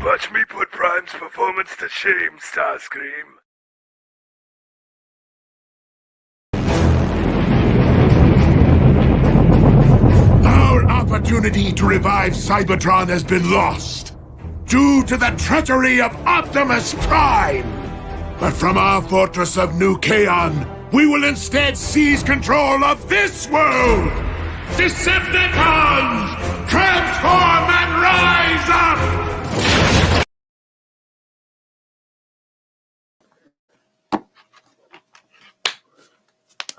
Watch me put Prime's performance to shame, Starscream. Our opportunity to revive Cybertron has been lost due to the treachery of Optimus Prime. But from our fortress of New Kaon, we will instead seize control of this world! Decepticons! Transform and rise up!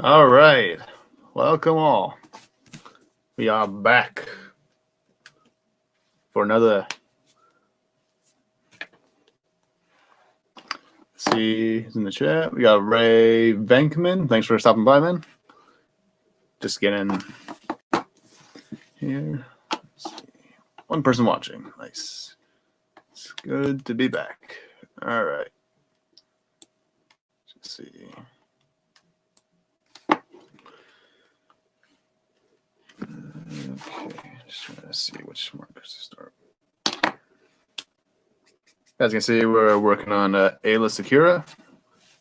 All right. Welcome all. We are back for another. Let's see who's in the chat. We got Ray Venkman. Thanks for stopping by, man. Just getting here. Let's see. One person watching. Nice. It's good to be back. All right. Let's see. Okay, just trying to see which markers to start. As you can see, we're working on Aayla Secura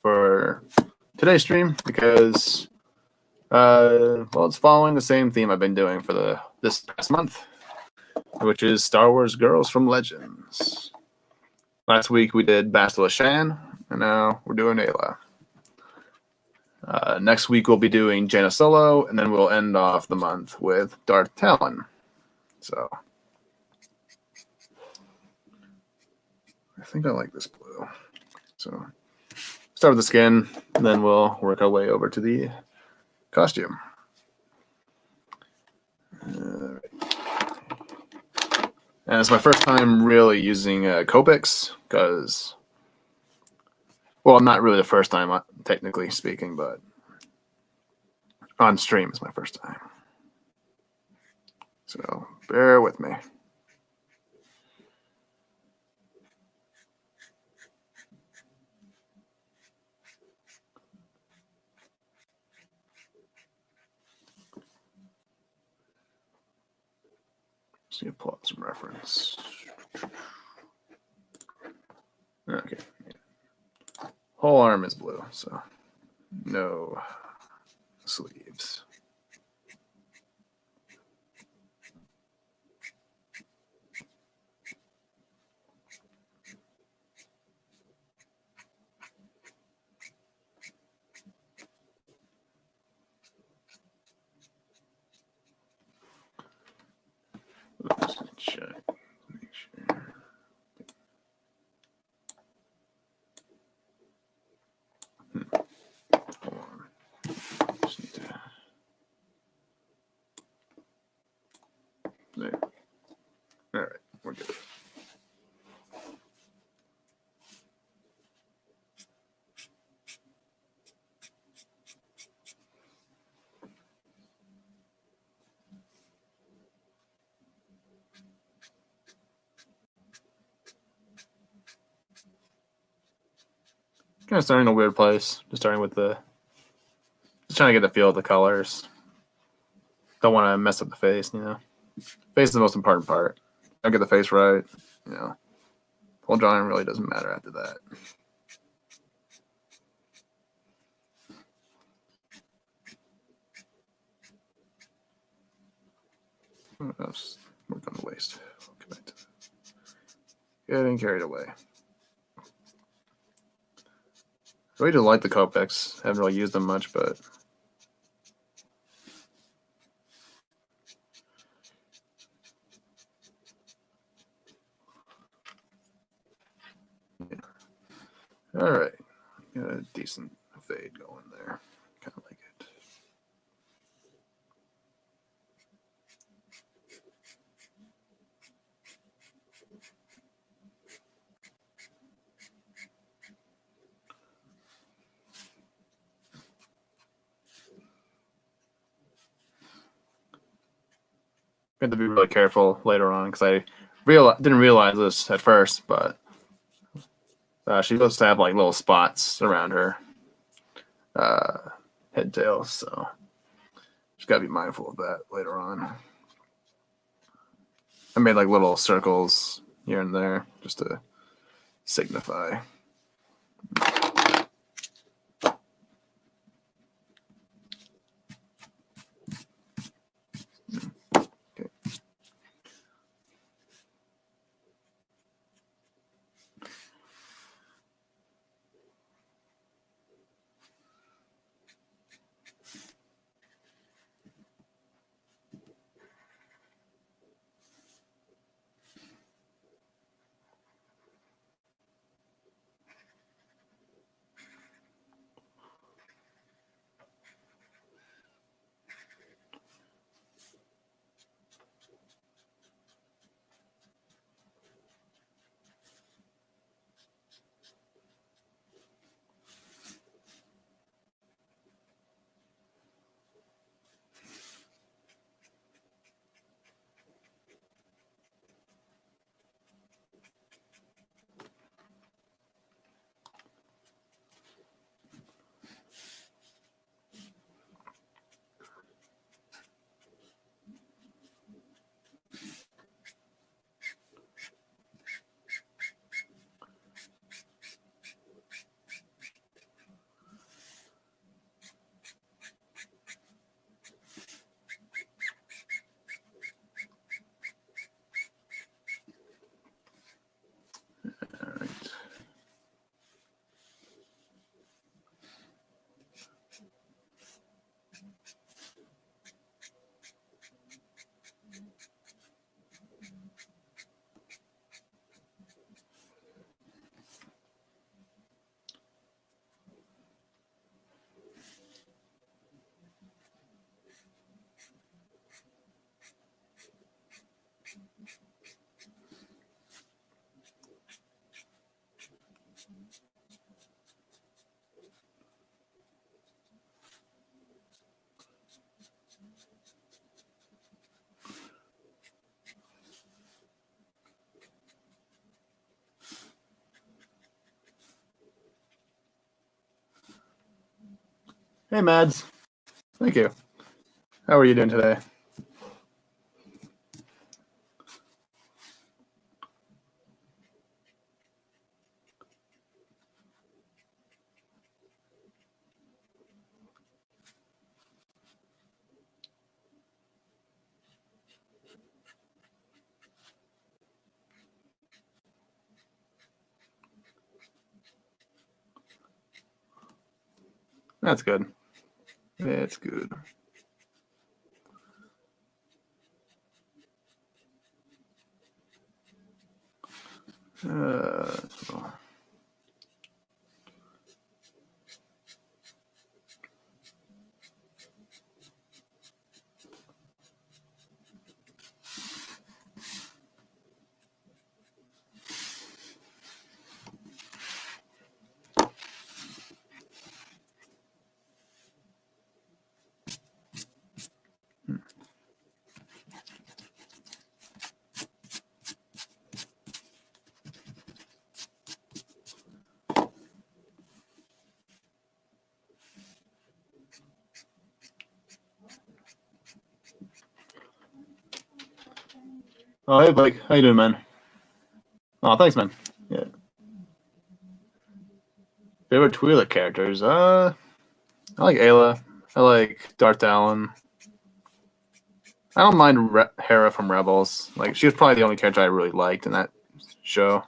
for today's stream because, well, it's following the same theme I've been doing for this past month, which is Star Wars Girls from Legends. Last week we did Bastila Shan, and now we're doing Aayla. Next week we'll be doing Jaina Solo, and then we'll end off the month with Darth Talon. So I think I like this blue. So start with the skin, and then we'll work our way over to the costume. And it's my first time really using Copics, because, well, not really the first time, technically speaking, but on stream is my first time. So bear with me. Just need to pull up some reference. Okay. Whole arm is blue, so no sleeves. Let's check. Make sure. Hold on. Just need to. There. All right, we're good. Kind of starting in a weird place. Just starting with just trying to get the feel of the colors. Don't want to mess up the face, you know. Face is the most important part. Don't get the face right, you know. Whole drawing really doesn't matter after that. Oops, work on the waist. I'll come back to that. Getting carried away. I really do like the Copics. Haven't really used them much, but yeah. All right, got a decent fade going there. Kind of like it. I have to be really careful later on because I didn't realize this at first, but she's supposed to have like little spots around her head tail, so just gotta be mindful of that later on. I made like little circles here and there just to signify. Okay. All right. Hey, Mads. Thank you. How are you doing today? That's good. That's good. So. Oh, hey, Blake. How you doing, man? Oh, thanks, man. Yeah. Favorite Twi'lek characters? I like Aayla. I like Darth Allen. I don't mind Hera from Rebels. Like, she was probably the only character I really liked in that show.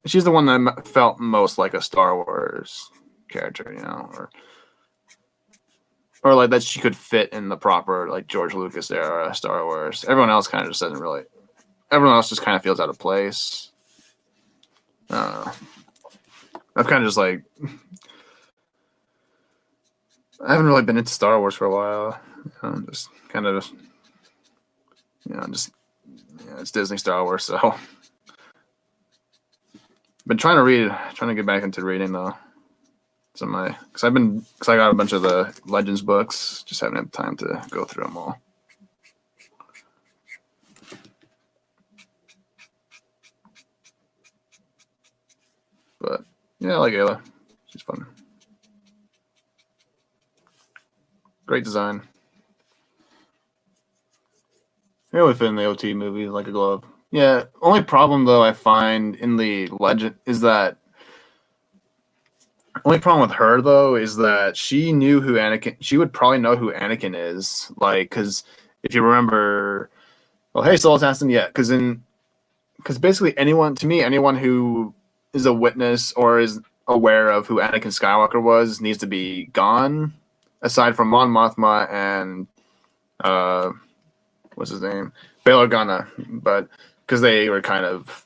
She's the one that felt most like a Star Wars character, you know, or like that she could fit in the proper like George Lucas era Star Wars. Everyone else kind of just doesn't really. Everyone else just kind of feels out of place. I don't know. I've kind of just like I haven't really been into Star Wars for a while. Just kind of, it's Disney Star Wars. So, been trying to get back into reading though. Because I got a bunch of the Legends books. Just haven't had time to go through them all. But yeah, I like Aayla. She's fun. Great design. It would fit in the OT movie like a glove. Yeah. Only problem though I find in the legend is that only problem with her though is that she knew who Anakin. She would probably know who Anakin is, like, because if you remember, well, hey, Soul Assassin, yeah, because basically anyone who is a witness or is aware of who Anakin Skywalker was needs to be gone, aside from Mon Mothma and uh, what's his name, Bail Organa, but because they were kind of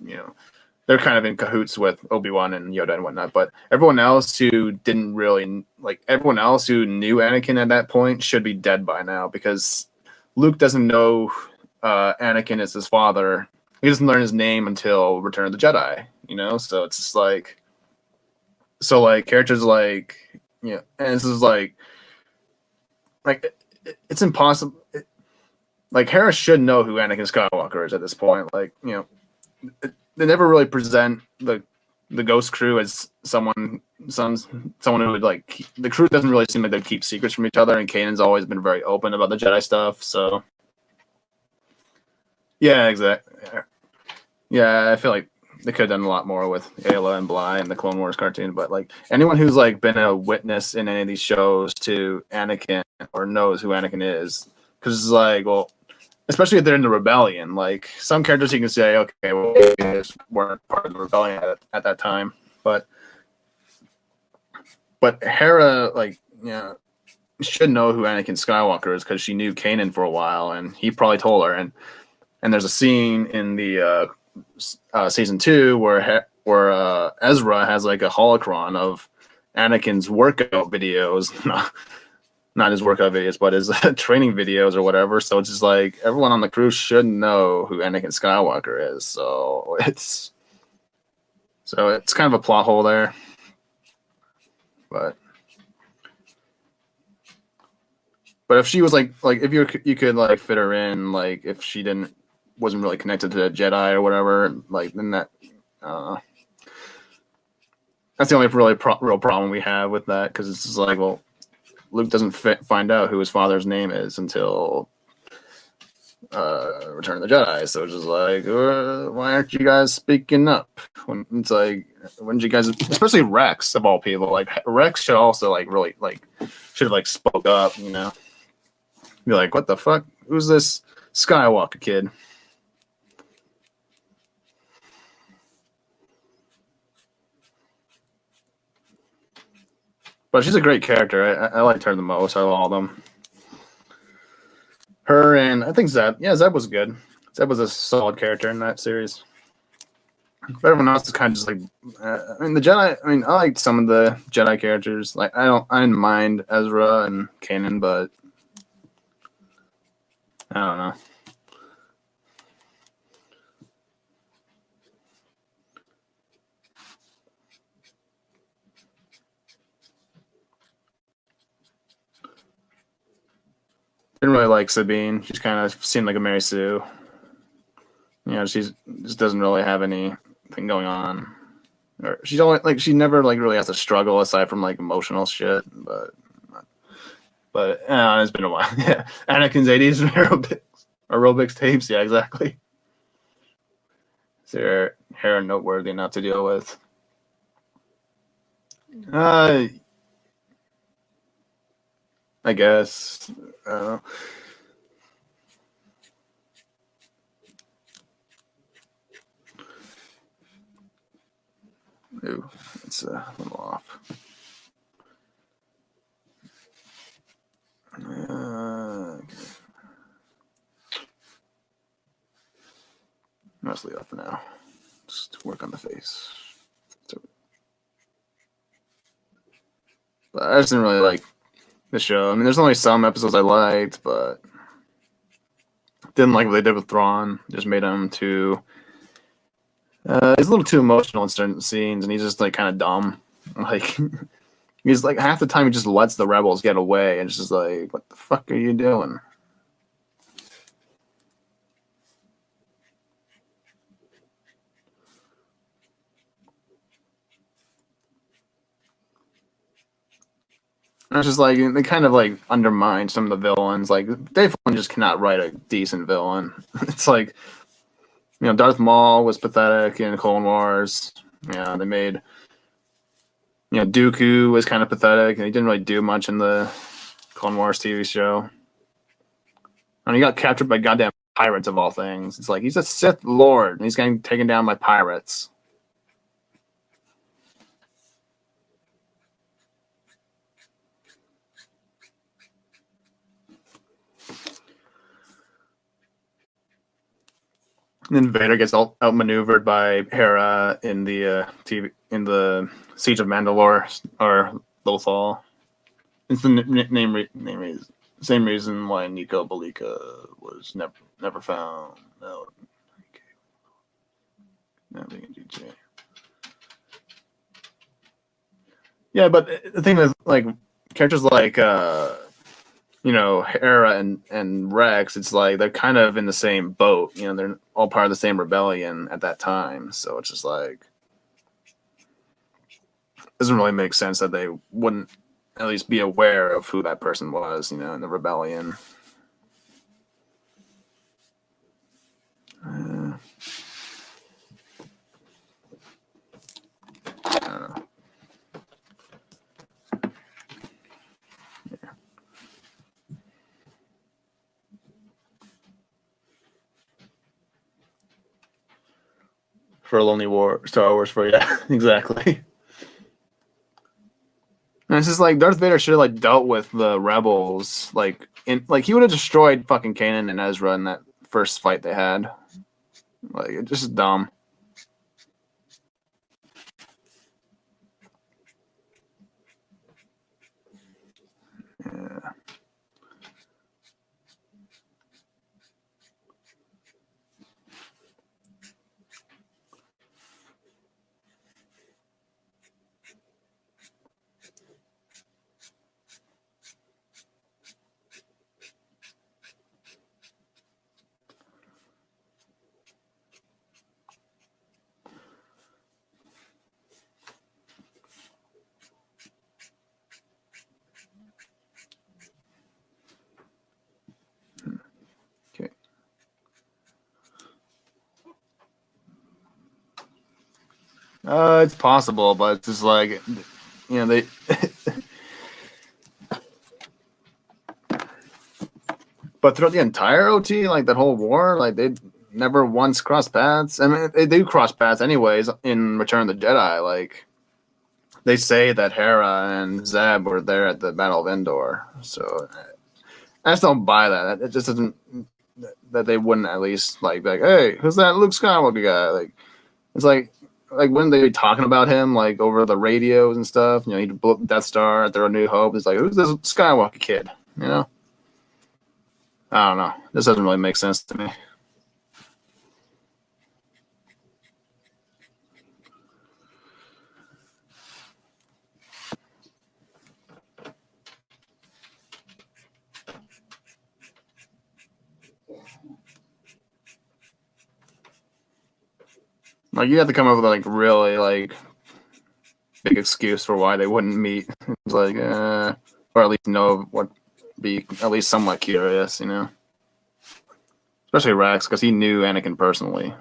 they're kind of in cahoots with Obi-Wan and Yoda and whatnot, but everyone else who didn't really everyone else who knew Anakin at that point should be dead by now because Luke doesn't know Anakin is his father. He doesn't learn his name until Return of the Jedi, so it's just characters and this is it's impossible. Hera should know who Anakin Skywalker is at this point. They never really present the Ghost Crew as someone who would the crew doesn't really seem like they keep secrets from each other, and Kanan's always been very open about the Jedi stuff. So yeah, exactly. Yeah, I feel like they could have done a lot more with Aayla and Bly in the Clone Wars cartoon, but anyone who's been a witness in any of these shows to Anakin or knows who Anakin is, because especially if they're in the rebellion. Some characters you can say, okay, well, they just weren't part of the rebellion at that time, but Hera, should know who Anakin Skywalker is because she knew Kanan for a while, and he probably told her. And there's a scene in the season 2 where Ezra has a holocron of Anakin's workout videos. Not his workout videos, but his training videos or whatever. So it's just everyone on the crew should know who Anakin Skywalker is. So it's kind of a plot hole there. But if she was if you could fit her in, if she wasn't really connected to the Jedi or whatever, then that's the only real problem we have with that, because it's just Luke doesn't find out who his father's name is until Return of the Jedi. So it's just why aren't you guys speaking up? When it's when did you guys, especially Rex of all people, Rex should also really should have spoke up, be what the fuck? Who's this Skywalker kid? But she's a great character. I liked her the most out of all of them. Her and I think Zeb. Yeah, Zeb was good. Zeb was a solid character in that series. But everyone else is kind of just the Jedi. I liked some of the Jedi characters. I didn't mind Ezra and Kanan, but I don't know. Didn't really like Sabine. She's kind of seemed like a Mary Sue. She's just doesn't really have anything going on. Or she's only she never really has to struggle aside from emotional shit. But it's been a while. Yeah, Anakin's 80s aerobics tapes. Yeah, exactly. Is there hair noteworthy enough to deal with? I guess. Ooh, it's a little off. Okay. Mostly off now. Just work on the face. But I just didn't really like the show. There's only some episodes I liked, but didn't like what they did with Thrawn. Just made him too. He's a little too emotional in certain scenes, and he's just kind of dumb. He's half the time he just lets the rebels get away, and it's just what the fuck are you doing? And it's just like they kind of like undermine some of the villains. Like Dave Filoni just cannot write a decent villain. It's like, Darth Maul was pathetic in Clone Wars. Yeah, they made Dooku was kind of pathetic, and he didn't really do much in the Clone Wars TV show. And he got captured by goddamn pirates of all things. It's like he's a Sith Lord, and he's getting taken down by pirates. And then Vader gets outmaneuvered by Hera in the Siege of Mandalore or Lothal. It's the same reason why Nico Bellica was never found. No, nothing in DJ. Yeah, but the thing with like characters like Hera and Rex, it's like they're kind of in the same boat. They're all part of the same rebellion at that time. So it's just like doesn't really make sense that they wouldn't at least be aware of who that person was, in the rebellion. I don't know. For a Lonely War, Star Wars for exactly. And it's just like Darth Vader should have like dealt with the rebels, he would have destroyed fucking Kanan and Ezra in that first fight they had. Like it's just dumb. Yeah. It's possible, but it's just like, they. But throughout the entire OT, like that whole war, like they never once crossed paths. I mean, they do cross paths anyways in Return of the Jedi. Like they say that Hera and Zeb were there at the Battle of Endor, so I just don't buy that. It just doesn't that they wouldn't at least like be like, hey, who's that Luke Skywalker guy? Like it's like when they be talking about him like over the radios and stuff. He blew up Death Star at their New Hope. It's like, who's this Skywalker kid? I don't know. This doesn't really make sense to me. Like you have to come up with like really like big excuse for why they wouldn't meet. It's like, or at least know what, be at least somewhat curious, Especially Rex, because he knew Anakin personally,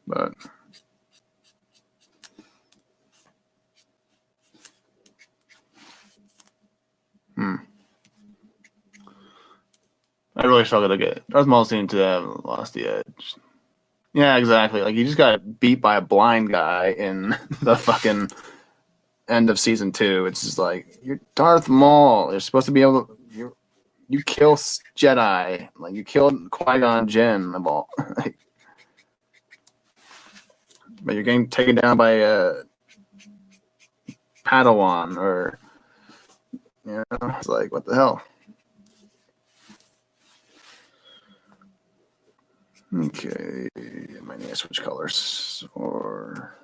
But I really struggle to get Darth Maul seemed to have lost the edge. Yeah, exactly. Like you just got beat by a blind guy in the fucking end of season 2. It's just like you're Darth Maul. You're supposed to be able to. You kill Jedi. Like you killed Qui-Gon Jinn. But you're getting taken down by a Padawan, or it's like what the hell. Okay, might need to switch colors, or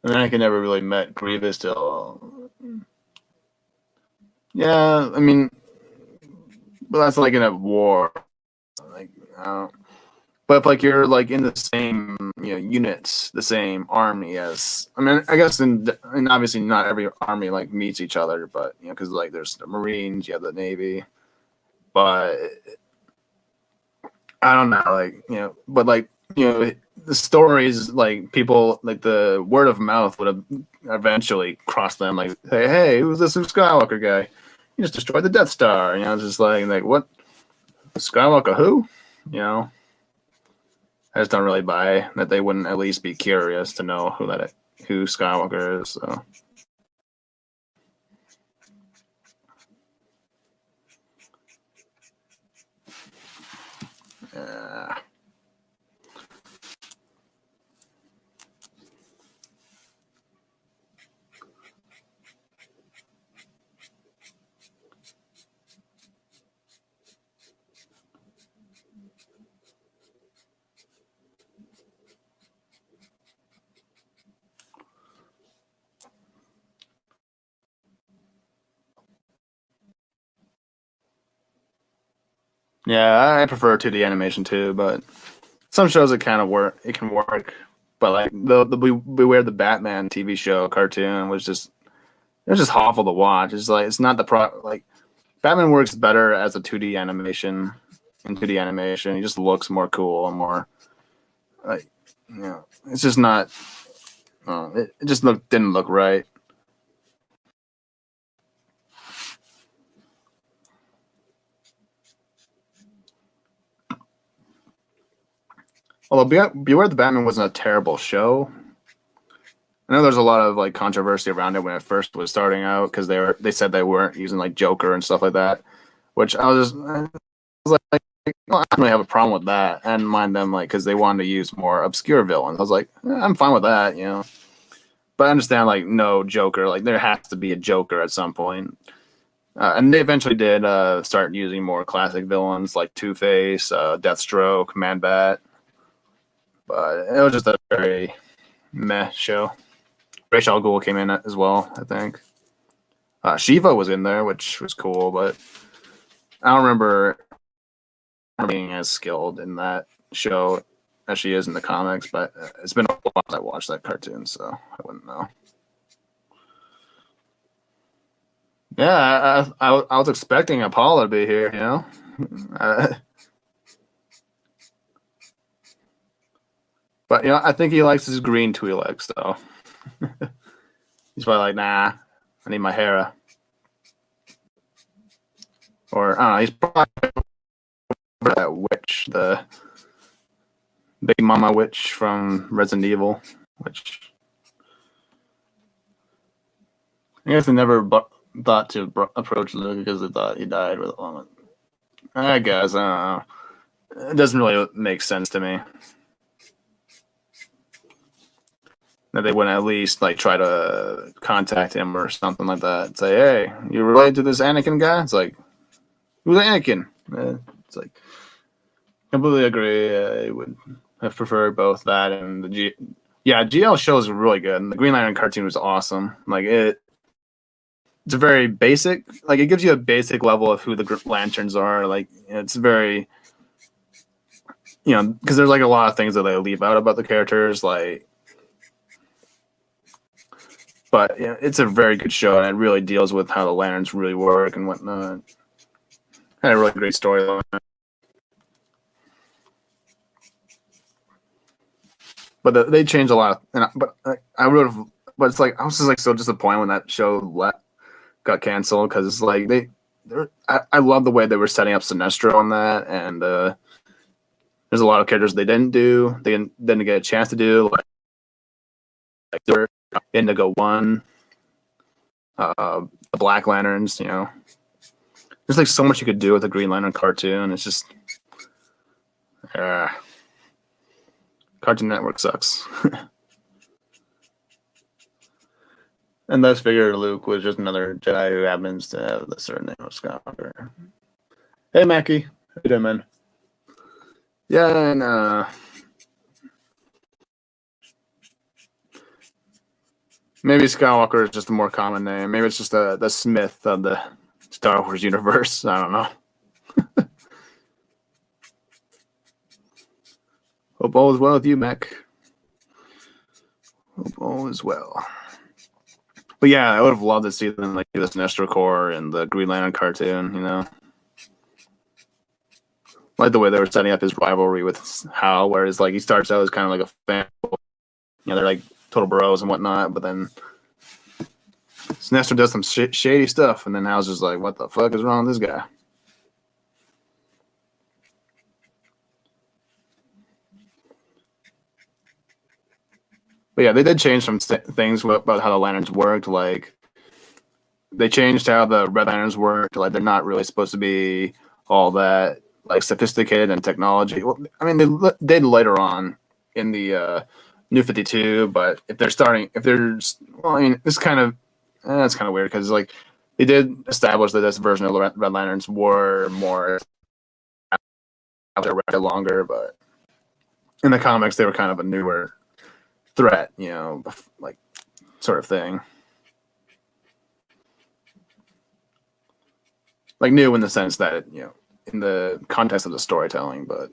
and then I never really met Grievous till. Yeah, I mean, but that's like in a war. Like, I don't. But if like you're like in the same units, the same army as I mean, I guess and obviously not every army like meets each other, but because like there's the Marines, you have the Navy, but I don't know, like but like the stories like people like the word of mouth would have eventually crossed them like hey who's this Skywalker guy? He just destroyed the Death Star. It's just like what Skywalker who? I just don't really buy that they wouldn't at least be curious to know who Skywalker is. So. Yeah. Yeah, I prefer 2D animation too, but some shows it kind of work. It can work, but like the Beware the Batman TV show cartoon was just it was just awful to watch. It's like it's not the like Batman works better as a 2D animation. In 2D animation, he just looks more cool and more like it's just not. It just didn't look right. Although Beware the Batman wasn't a terrible show. I know there's a lot of like controversy around it when it first was starting out because they said they weren't using like Joker and stuff like that, which I was like, well, I don't really have a problem with that. I didn't mind them like because they wanted to use more obscure villains. I was like, I'm fine with that, But I understand like no Joker, like there has to be a Joker at some point. And they eventually did start using more classic villains like Two-Face, Deathstroke, Man-Bat. But it was just a very meh show. Ra's al Ghul came in as well, I think. Shiva was in there, which was cool, but I don't remember being as skilled in that show as she is in the comics. But it's been a while since I watched that cartoon, so I wouldn't know. Yeah, I was expecting Apollo to be here, But I think he likes his green Twi'leks, though. He's probably like, nah, I need my Hera. Or I don't know, he's probably that witch, the Big Mama witch from Resident Evil, which I guess they never thought to approach Luke because they thought he died with a woman. I guess I don't know. It doesn't really make sense to me that they wouldn't at least like try to contact him or something like that. Say, hey, you related to this Anakin guy? It's like, who's Anakin? It's like, completely agree. I would have preferred both that and the GL show is really good. And the Green Lantern cartoon was awesome. Like it's a very basic, like it gives you a basic level of who the Lanterns are. Like it's very, because there's like a lot of things that they leave out about the characters, like. But it's a very good show, and it really deals with how the lanterns really work and whatnot. Had a really great storyline. But they changed a lot. But I would have. But it's like I was just like so disappointed when that show got canceled because it's like I love the way they were setting up Sinestro on that, and there's a lot of characters they didn't do. They didn't get a chance to do like Indigo One, the Black Lanterns. There's like so much you could do with the Green Lantern cartoon. It's just, Cartoon Network sucks. And thus figured Luke was just another Jedi who happens to have the surname of Skywalker. Hey, Mackie. How you doing, man? Yeah, and maybe Skywalker is just a more common name. Maybe it's just the Smith of the Star Wars universe. I don't know. Hope all is well with you, Mac. Hope all is well. But yeah, I would have loved to see them like do this Sinestro Corps and the Green Lantern cartoon, you know? Like the way they were setting up his rivalry with Hal, whereas like he starts out as kind of like a fan, you know, they're like total bros and whatnot, but then Sinestro does some shady stuff, and then Hal's just like, what the fuck is wrong with this guy? But yeah, they did change some things about how the lanterns worked. Like, they changed how the Red Lanterns worked. Like, they're not really supposed to be all that like sophisticated in technology. Well, I mean, they did later on in the New 52, but if they're, well, I mean, it's kind of weird because like they did establish that this version of the Red Lanterns were more out there longer, but in the comics they were kind of a newer threat, you know, like sort of thing. Like new in the sense that, you know, in the context of the storytelling, but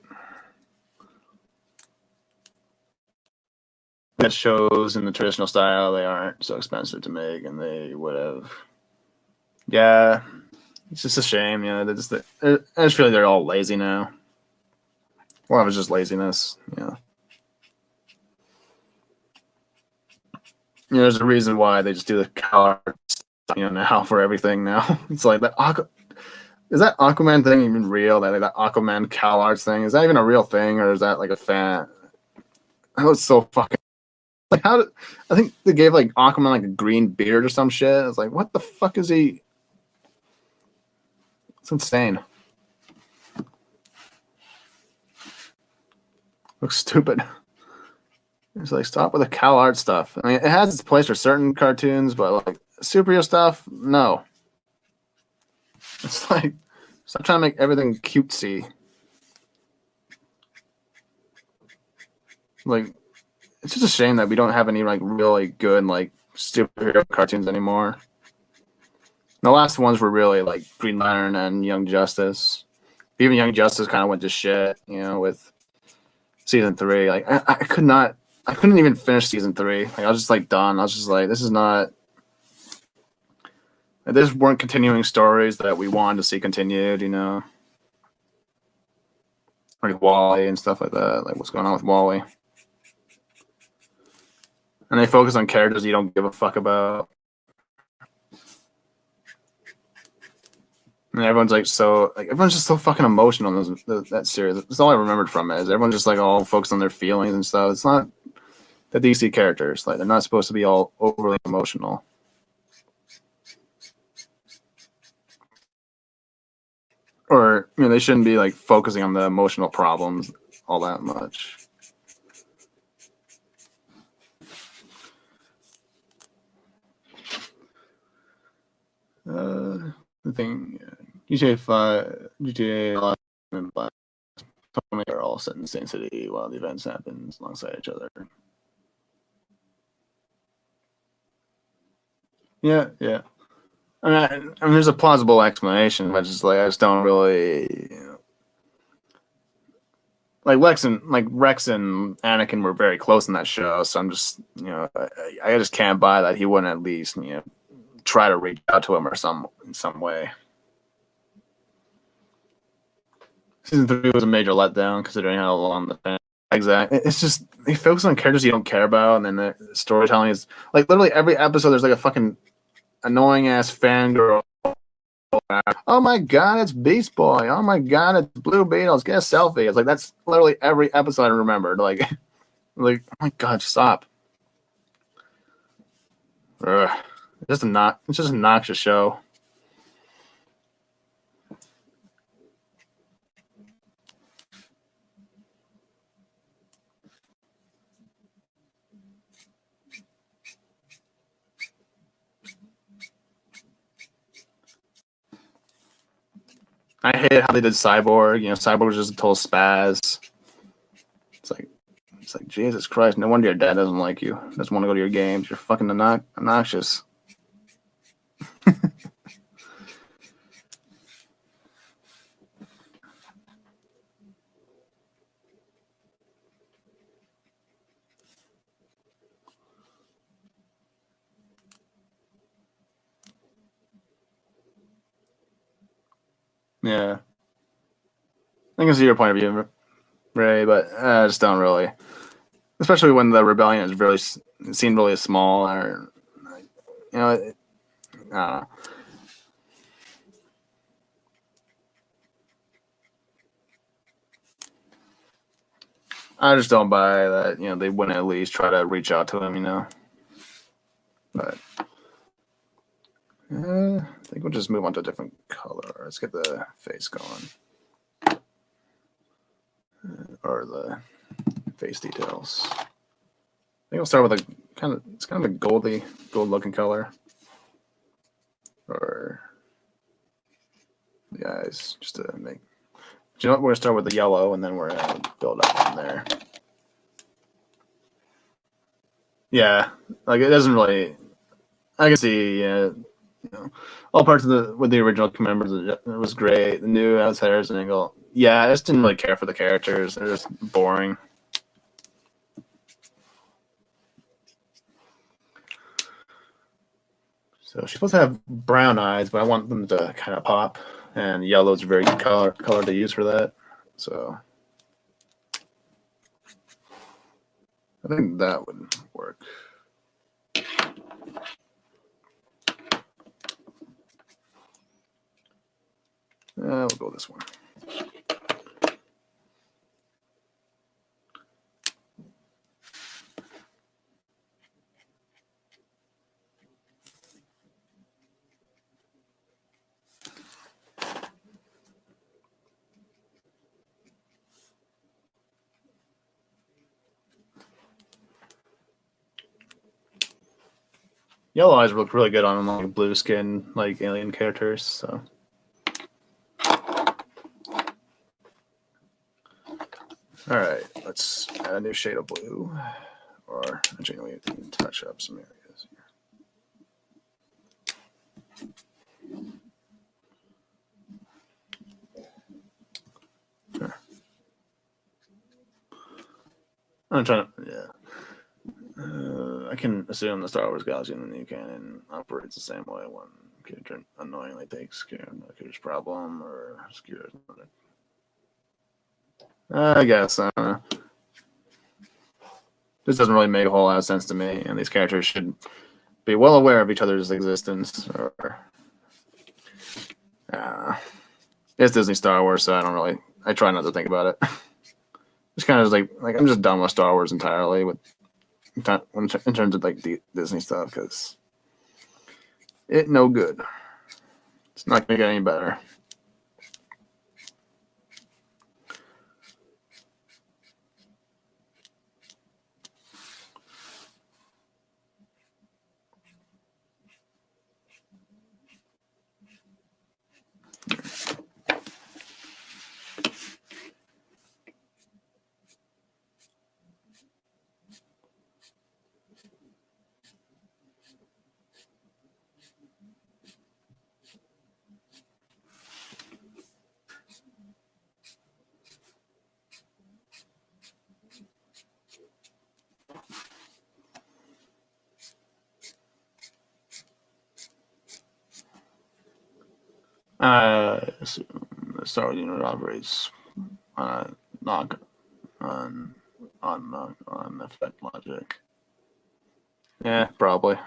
that shows in the traditional style they aren't so expensive to make, and they would have. Yeah, it's just a shame, you know. I just feel like they're all lazy now. Well, it was just laziness, you know. You know, there's a reason why they just do the color, you know, now for everything now. It's like that. Is that Aquaman thing even real? That Aquaman Cal Arts thing, is that even a real thing, or is that like a fan? That was so fucking like I think they gave like Aquaman like a green beard or some shit. It's like, what the fuck is he? It's insane. Looks stupid. It's like, stop with the Cal Art stuff. I mean, it has its place for certain cartoons, but like superhero stuff, no. It's like, stop trying to make everything cutesy. Like, it's just a shame that we don't have any like really good like superhero cartoons anymore. The last ones were really like Green Lantern and Young Justice. Even Young Justice kind of went to shit, you know, with season 3. Like, I couldn't even finish season 3. Like, I was just like done. I was just like, this is not. There weren't continuing stories that we wanted to see continued, you know. Like Wally and stuff like that. Like, what's going on with Wally? And they focus on characters you don't give a fuck about. And everyone's like everyone's just so fucking emotional in that series. That's all I remembered from it. Is everyone's just like all focused on their feelings and stuff. It's not the DC characters. Like, they're not supposed to be all overly emotional. Or, you know, they shouldn't be like focusing on the emotional problems all that much. The thing, GTA 5, GTA 11, and Tony are all set in the same city while the events happen alongside each other. Yeah. I mean, there's a plausible explanation, but just like I just don't really, you know, like Rex and Anakin were very close in that show, so I'm just, you know, I just can't buy that he wouldn't at least, you know, try to reach out to him or in some way. Season 3 was a major letdown considering how long the fan. Exactly. It's just they focus on characters you don't care about, and then the storytelling is like literally every episode. There's like a fucking annoying ass fangirl. Oh my god, it's Beast Boy. Oh my god, it's Blue Beetles. Get a selfie. It's like that's literally every episode I remembered. Like, oh my god, stop. Ugh. It's just a noxious show. I hate how they did Cyborg. You know, Cyborg was just a total spaz. It's like Jesus Christ. No wonder your dad doesn't like you. Doesn't want to go to your games. You're fucking obnoxious. Yeah, I can see your point of view, Ray, but I just don't really. Especially when the rebellion is really seemed really small, or you know, I don't know. I just don't buy that. They wouldn't at least try to reach out to him. But I think we'll just move on to a different color. Let's get the face going, or the face details. I think we'll start with it's kind of a gold looking color, or the eyes, just to make. You know what? We're gonna start with the yellow, and then we're gonna build up from there. Yeah, like it doesn't really. I can see, all parts of with the original members. It was great. The new outsiders and Angle. Yeah, I just didn't really care for the characters. They're just boring. So she's supposed to have brown eyes, but I want them to kind of pop. And yellow is a very good color to use for that. So I think that would work. We'll go with this one. Yellow eyes look really good on like blue skin, like alien characters. So, all right, let's add a new shade of blue, or actually we can touch up some areas here. Sure. I'm trying to, yeah. I can assume the Star Wars Galaxy in the new canon operates the same way. One character annoyingly takes care of another character's problem or obscures another. I guess. I don't know. This doesn't really make a whole lot of sense to me, and these characters should be well aware of each other's existence. Or it's Disney Star Wars, so I try not to think about it. It's kind of like I'm just done with Star Wars entirely in terms of like Disney stuff, because it no good. It's not gonna get any better. So the Star Wars unit operates not on effect logic. Yeah, probably.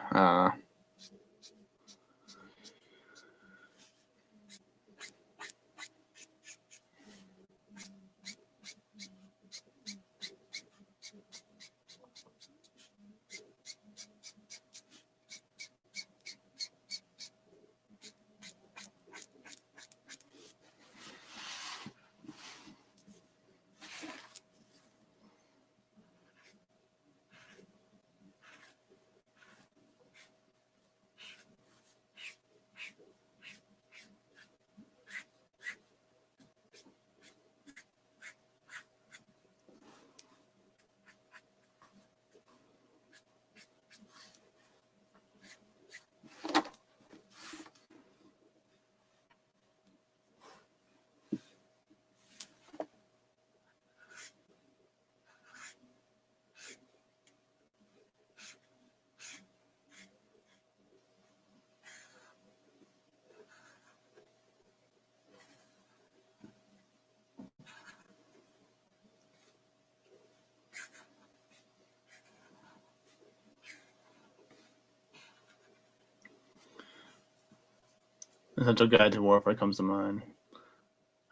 Essential Guide to Warfare comes to mind.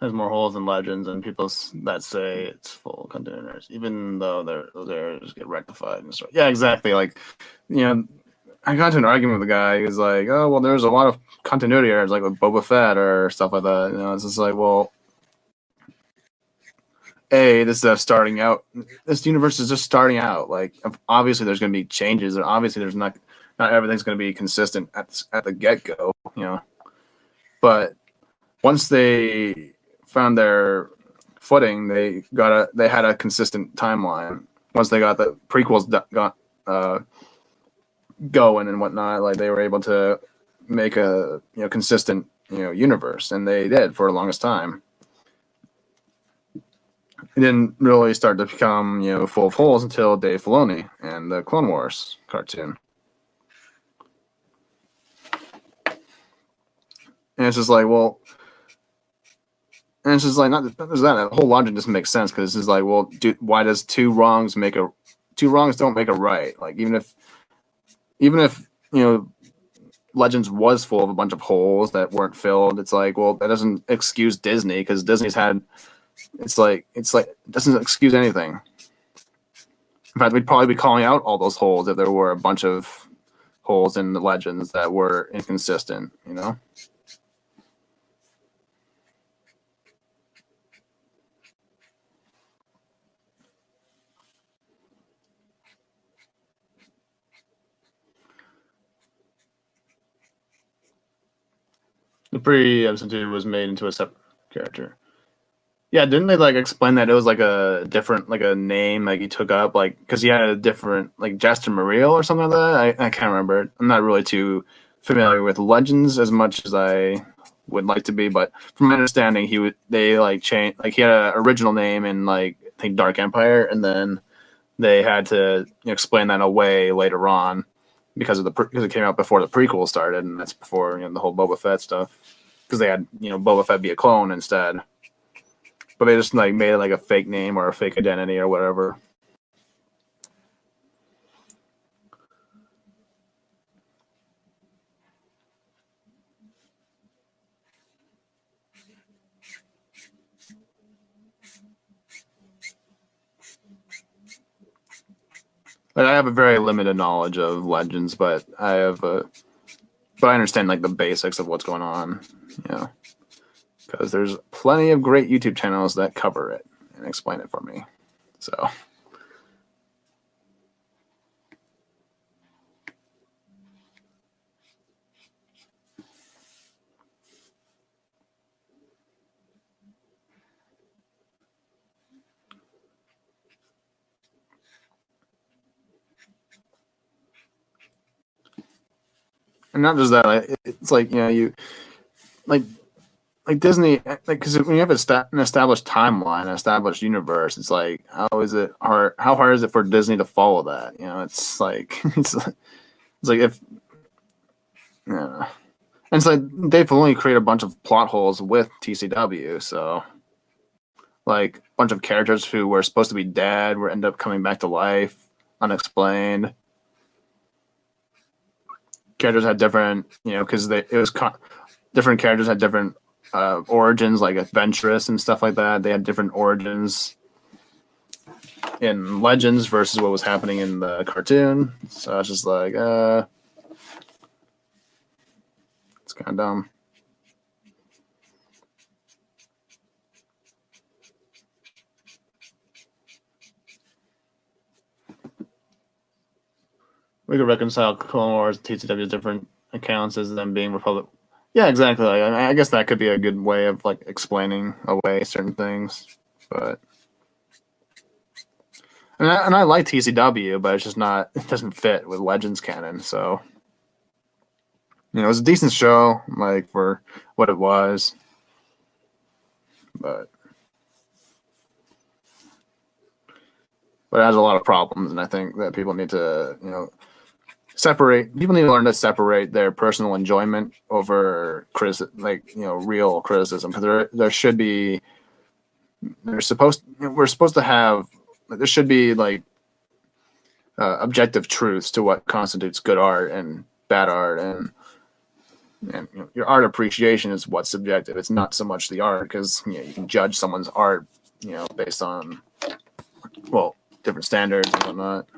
Has more holes than Legends, and people that say it's full containers, even though those errors get rectified and stuff. Yeah, exactly. Like, I got into an argument with a guy who's like, "Oh, well, there's a lot of continuity errors, like with Boba Fett or stuff like that." It's just like, well, this is starting out. This universe is just starting out. Like, obviously, there's going to be changes, and obviously, there's not everything's going to be consistent at the get go. But once they found their footing, they had a consistent timeline. Once they got the prequels going and whatnot, like they were able to make a consistent universe, and they did for the longest time. It didn't really start to become full of holes until Dave Filoni and the Clone Wars cartoon. And it's just like, well, and it's just like, not that whole logic doesn't make sense, because it's like, well, why does two wrongs don't make a right? Like, even if Legends was full of a bunch of holes that weren't filled, it's like, well, that doesn't excuse Disney, because Disney's had, it's like it doesn't excuse anything. In fact, we'd probably be calling out all those holes if there were a bunch of holes in the Legends that were inconsistent, The pre-episode 2 was made into a separate character. Yeah, didn't they explain that it was a different a name he took up, because he had a different Jester Muriel or something like that? I can't remember. I'm not really too familiar with Legends as much as I would like to be, but from my understanding, they changed, he had an original name in I think Dark Empire, and then they had to explain that away later on because it came out before the prequel started, and that's before the whole Boba Fett stuff, because they had Boba Fett be a clone instead. But they just made it a fake name or a fake identity or whatever. I have a very limited knowledge of Legends, but I understand the basics of what's going on. Because there's plenty of great YouTube channels that cover it and explain it for me. So. And not just that, it's Disney, because when you have an established timeline, an established universe, it's how is it hard? How hard is it for Disney to follow that? It's if, and it's Dave Filoni created a bunch of plot holes with TCW, so a bunch of characters who were supposed to be dead end up coming back to life, unexplained. Characters had different, because different characters had different origins, adventurous and stuff like that. They had different origins in Legends versus what was happening in the cartoon. So it's just it's kind of dumb. We could reconcile Clone Wars and TCW's different accounts as them being Republic. Yeah, exactly. I guess that could be a good way of explaining away certain things, but and I like TCW, but it's just not. It doesn't fit with Legends canon. So it was a decent show, for what it was, but it has a lot of problems, and I think that people need to separate. People need to learn to separate their personal enjoyment over real criticism, because there should be. We're supposed to have. There should be objective truths to what constitutes good art and bad art, and And your art appreciation is what's subjective. It's not so much the art, because you can judge someone's art, based on different standards and whatnot.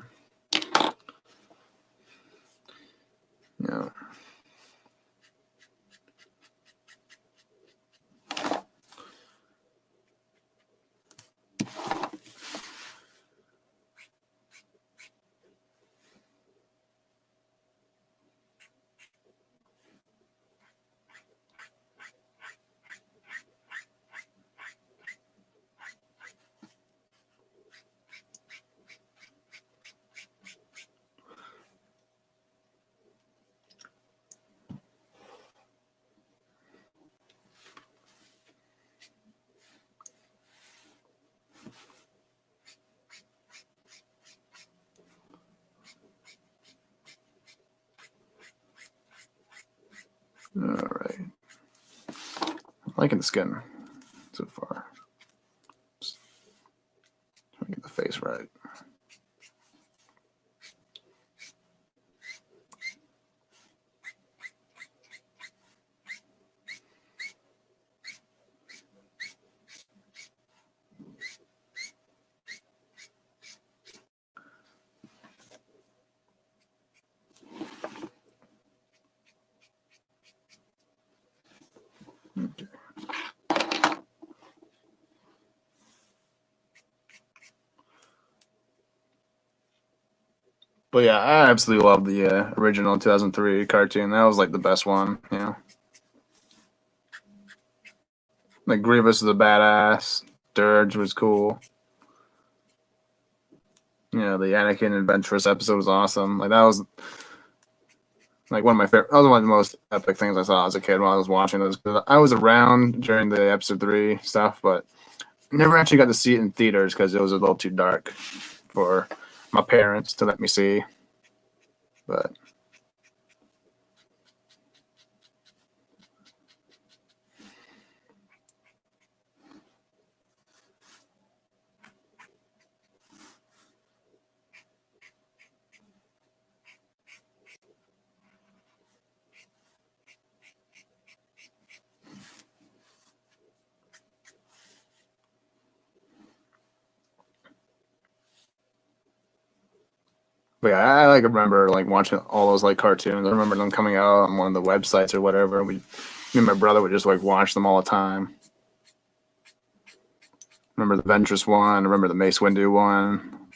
All right. I'm liking the skin so far. Just trying to get the face right. Okay. But yeah, I absolutely love the original 2003 cartoon. That was like the best one. Like Grievous was a badass. Dirge was cool. The Anakin Adventurous episode was awesome. Like that was like one of my favorite. That was one of the most epic things I saw as a kid when I was watching those. I was around during the episode 3 stuff, but never actually got to see it in theaters because it was a little too dark for my parents to let me see. But yeah, I like remember like watching all those like cartoons. I remember them coming out on one of the websites or whatever. Me and my brother would just like watch them all the time. Remember the Ventress one. I remember the Mace Windu one.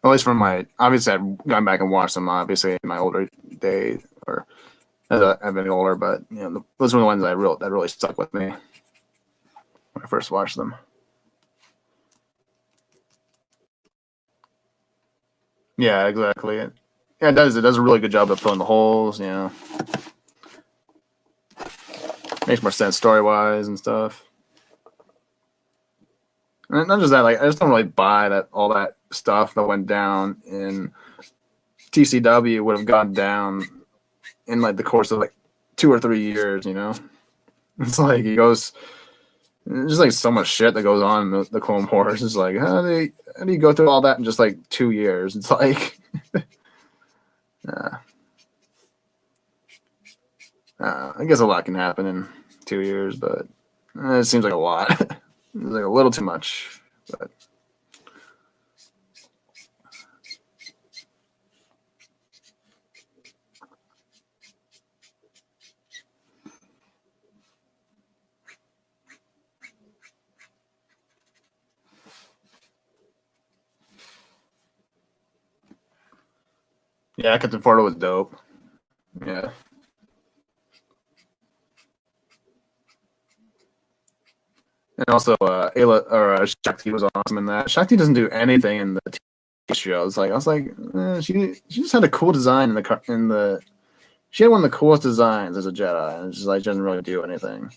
At least from obviously I've gone back and watched them obviously in my older days or as I've been older, but those were the ones that really stuck with me when I first watched them. Yeah, exactly. Yeah, it does. It does a really good job of filling the holes. Makes more sense story wise and stuff. And not just that, like I just don't really buy that all that stuff that went down in TCW would have gone down in like the course of like 2 or 3 years. It's like it goes. There's just like so much shit that goes on in the Clone Wars. It's like how do you go through all that in just like 2 years? It's like, I guess a lot can happen in 2 years, but it seems like a lot. It's like a little too much. But yeah, Captain Portal was dope. Yeah. And also, Aayla or Shakti was awesome in that. Shakti doesn't do anything in the TV show. It's like I was like, she just had a cool design in the. She had one of the coolest designs as a Jedi, and it's just like she doesn't really do anything.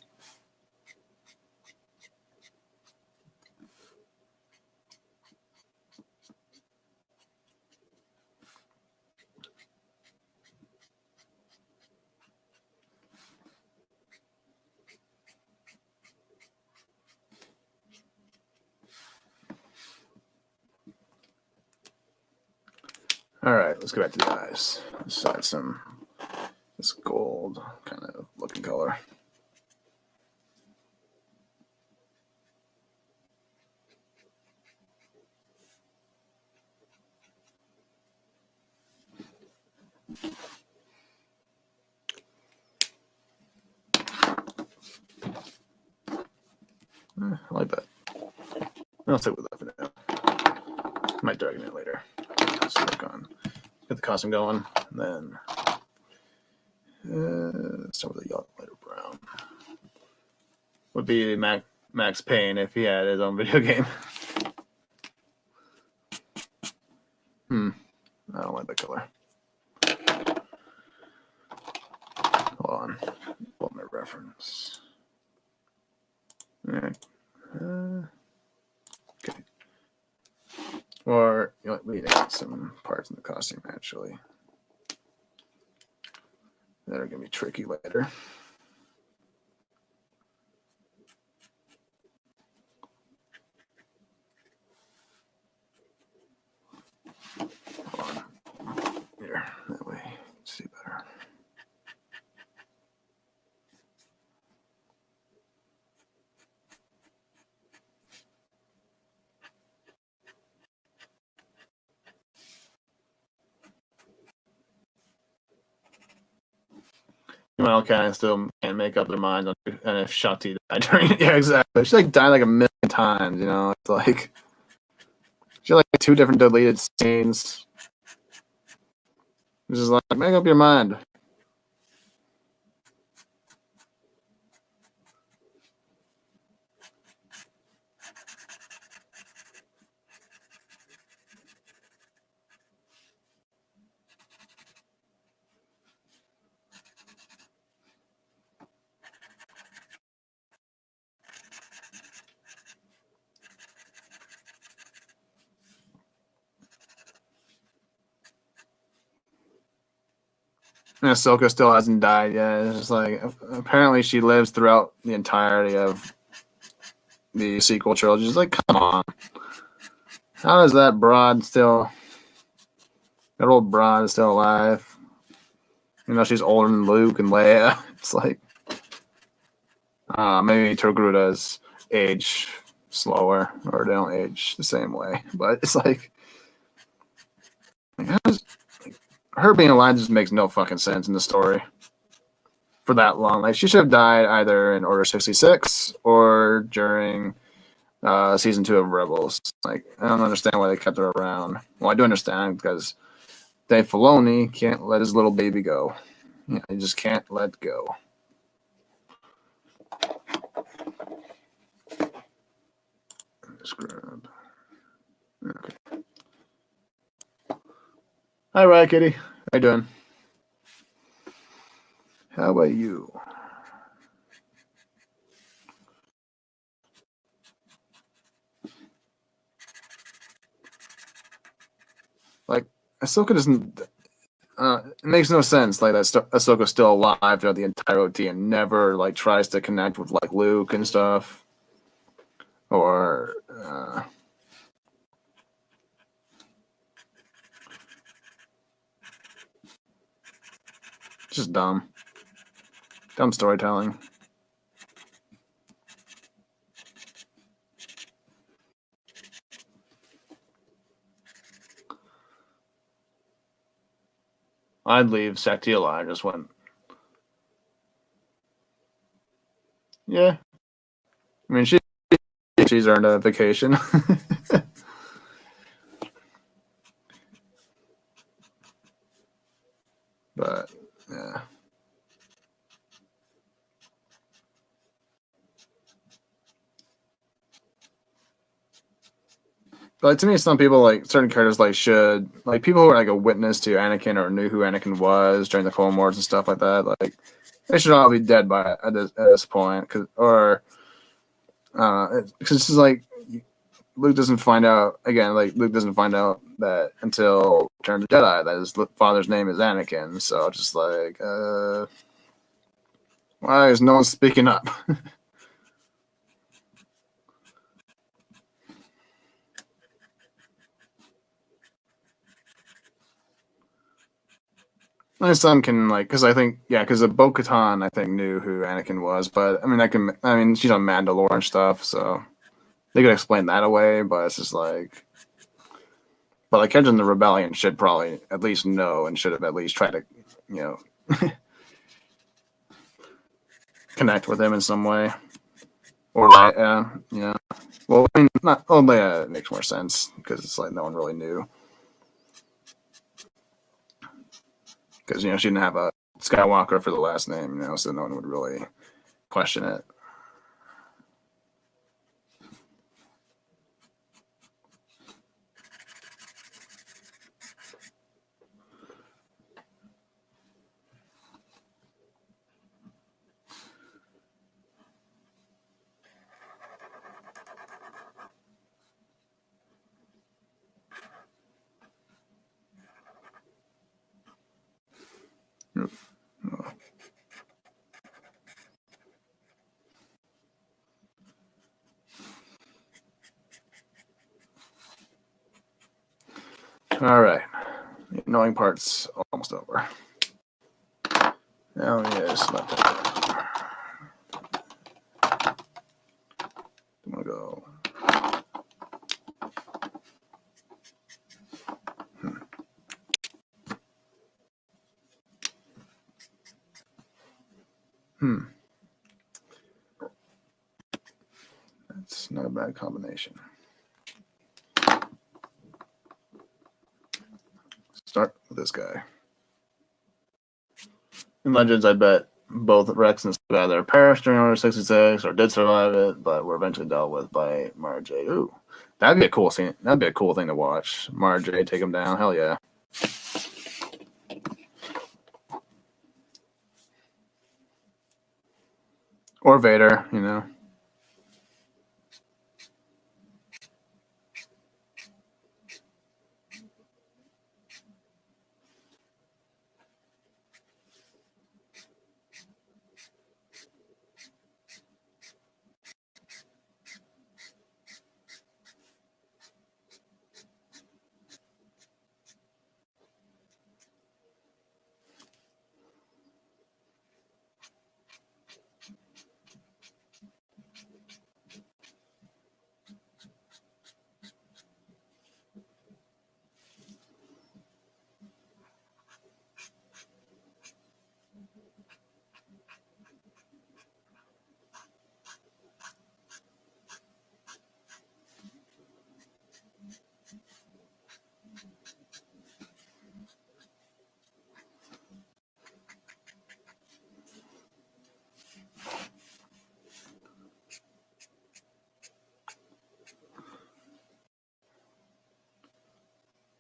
All right, let's go back to the eyes. Let's add some this gold kind of looking color. I like that. I'll stick with that for now. Might drag it in later. Just work on, get the costume going, and then start with a yellow, lighter brown. Would be Max Payne if he had his own video game. I don't like that color. Hold on. Pull my reference. Alright. Okay. Or you know, we need to add some parts in the costume actually. That are gonna be tricky later. Hold on. Here, that way you can see better. Well, kind of still can't make up their minds on and if Shanti died during it. Yeah, exactly. She like died like a million times, you know. It's like she had like 2 different deleted scenes. It's just like make up your mind. And Ahsoka still hasn't died yet. It's just like apparently she lives throughout the entirety of the sequel trilogy. It's like, come on. How is that broad still that old broad is still alive? You know, she's older than Luke and Leia. It's like maybe Togrutas age slower or they don't age the same way. But it's like how does her being alive just makes no fucking sense in the story for that long. Like she should have died either in Order 66 or during season 2 of Rebels. Like I don't understand why they kept her around. Well, I do understand because Dave Filoni can't let his little baby go. Yeah, he just can't let go. Just grab. Okay. Hi, Riot Kitty. How you doing? How about you? Like Ahsoka doesn't. It makes no sense. Like that Ahsoka's still alive throughout the entire OT and never like tries to connect with like Luke and stuff, or just dumb storytelling. I'd leave Saktiel. Just went. Yeah, I mean she's earned a vacation. But yeah. But to me, some people like certain characters like should like people who are like a witness to Anakin or knew who Anakin was during the Clone Wars and stuff like that. Like they should all be dead by at this point, because this is like Luke doesn't find out again. Like Luke doesn't find out that until Return of the Jedi that his father's name is Anakin. So just like, why is no one speaking up? My son can like, because I think, yeah, because the Bo-Katan I think knew who Anakin was, but I mean, I mean, she's on Mandalore and stuff, so they could explain that away. But it's just like, but like, Kendra in the Rebellion should probably at least know and should have at least tried to, you know, connect with him in some way, or Leia, yeah. Well, I mean, not Leia makes more sense because it's like no one really knew because she didn't have a Skywalker for the last name, so no one would really question it. All right, the annoying part's almost over. Now yes, let that go. I'm gonna go. That's not a bad combination. Start with this guy. In Legends, I bet both Rex and Steve either perished during Order 66 or did survive it, but were eventually dealt with by Mara Jade. Ooh, that'd be a cool scene. That'd be a cool thing to watch. Mara Jade take him down. Hell yeah. Or Vader,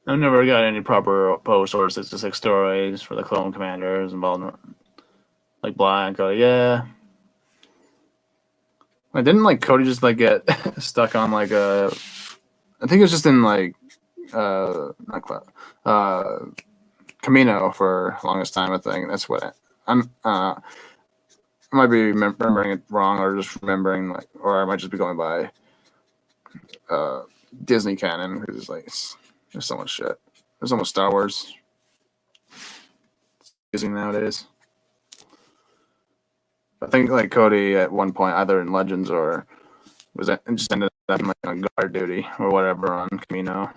I've never got any proper post Order 66 stories for the clone commanders involved, like Black. Yeah. I didn't like Cody just like get stuck on like a. I think it was just in like not Cloud, Camino for longest time. I think that's what I'm. I might be remembering it wrong, or just remembering like, or I might just be going by Disney canon because it's like there's so much shit. There's so much Star Wars using nowadays. I think like Cody at one point, either in Legends or was it just ended up like on guard duty or whatever on Camino.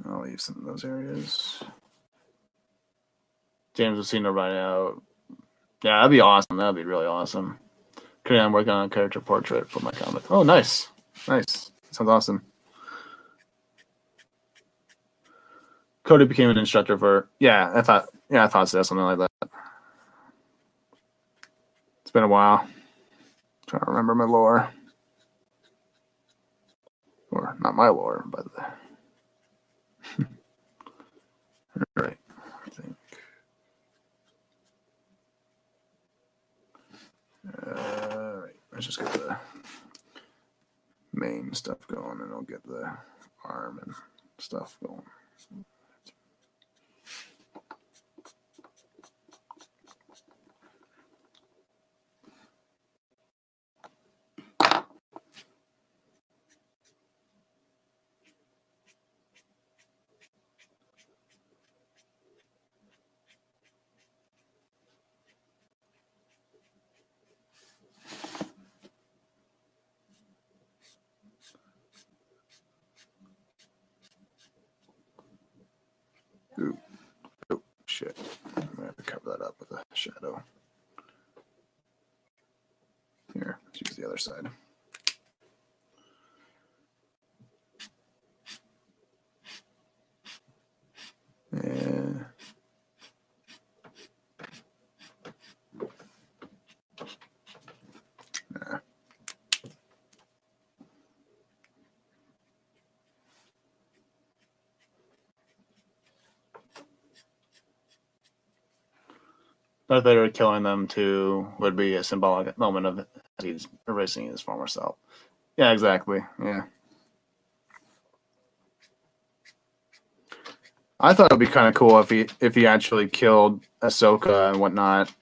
I'll leave some of those areas. James will see nobody out. Yeah, that'd be awesome. That'd be really awesome. Currently, I'm working on a character portrait for my comic. Oh, nice. Nice. Sounds awesome. Cody became an instructor for. I thought so. Something like that. It's been a while. I'm trying to remember my lore. Or not my lore, but right. I think. Right. Let's just get the main stuff going, and I'll get the arm and stuff going. shadow. Here, let's use the other side. Yeah. Nah. But if they were killing them too, would be a symbolic moment of he's erasing his former self. Yeah, exactly. Yeah. I thought it would be kind of cool if he actually killed Ahsoka and whatnot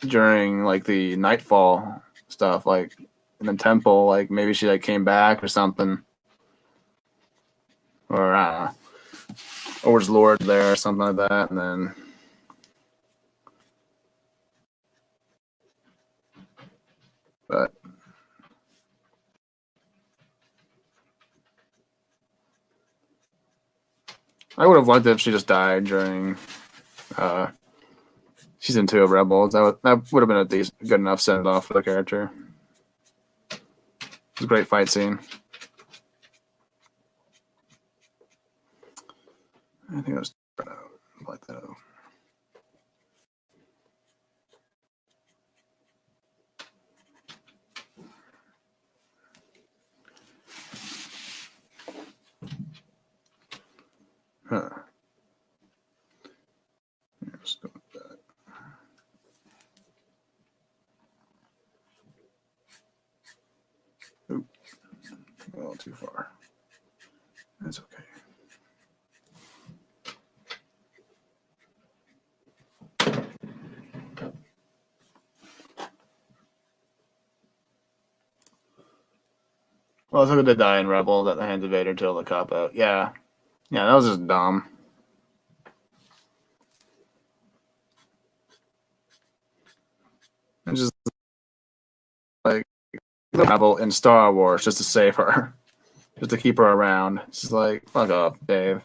during like the Nightfall stuff, like in the temple. Like maybe she like came back or something, or I don't know, or was Lord there or something like that, and then. But I would have liked it if she just died during season 2 of Rebels. That would have been a good enough send off for the character. It was a great fight scene. I think I was like that. Huh. Let's go with that. Oop. A little too far. That's okay. Well, Ahsoka did die in Rebels at the hands of Vader till the cop out. Yeah. Yeah, that was just dumb. It's just like Rebel in Star Wars just to save her, just to keep her around. It's just like, fuck up, Dave.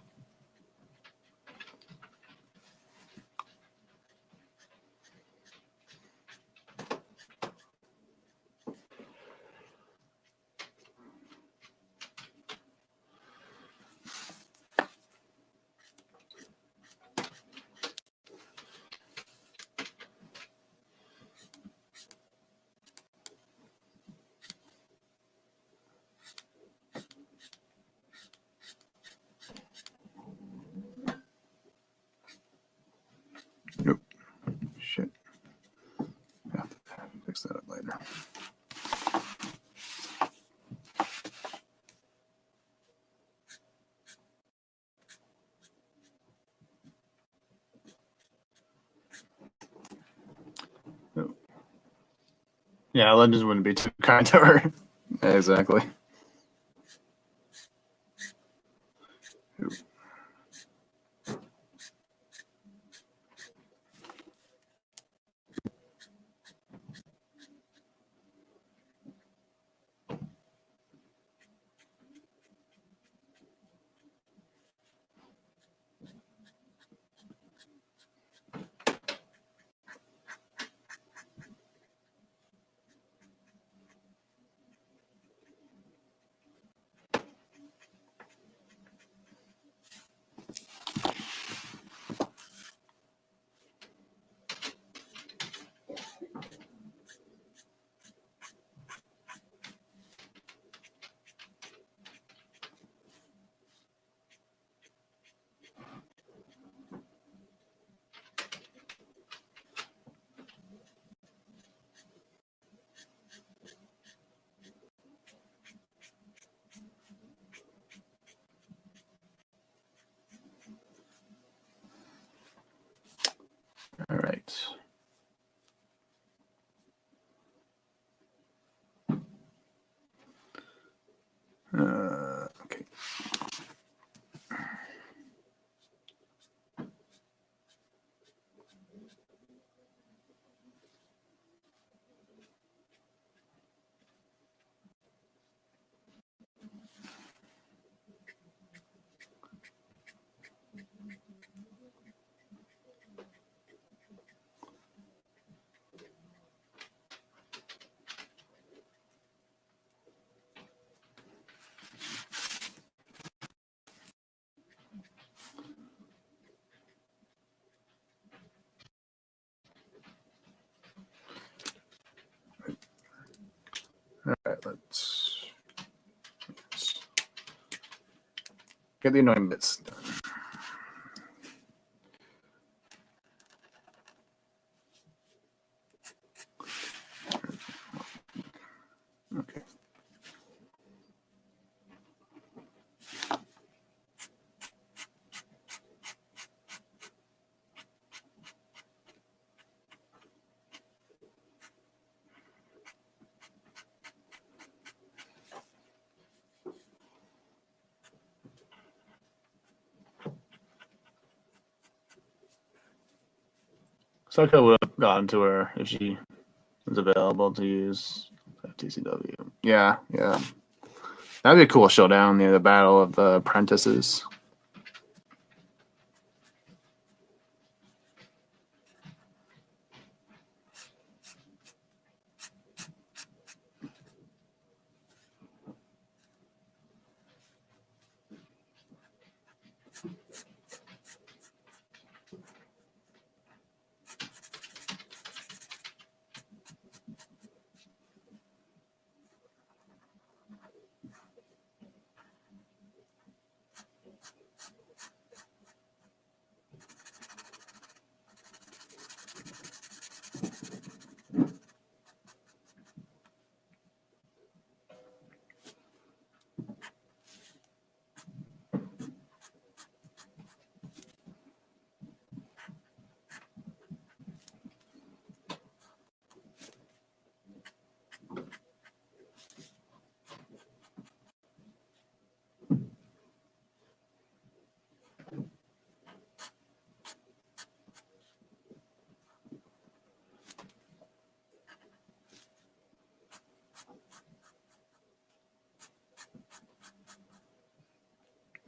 Nope. Shit. I have to fix that up later. Nope. Yeah, Legends wouldn't be too kind to her. Exactly. Nope. All right, let's get the annoying bits done. Okay. So I could have gotten to her if she was available to use TCW. Yeah, yeah. That'd be a cool showdown near the Battle of the Apprentices.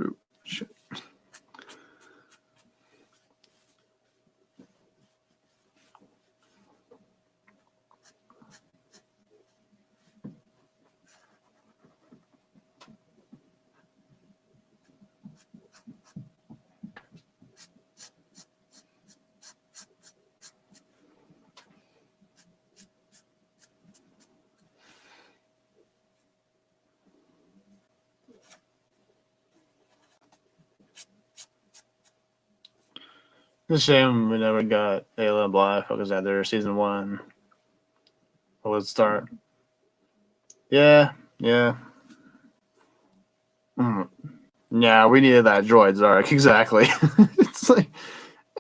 Ooh, shit. It's a shame we never got Aayla and Bly focused at their season 1. But let's start. Yeah, yeah. Yeah, we needed that droids arc, exactly. It's like,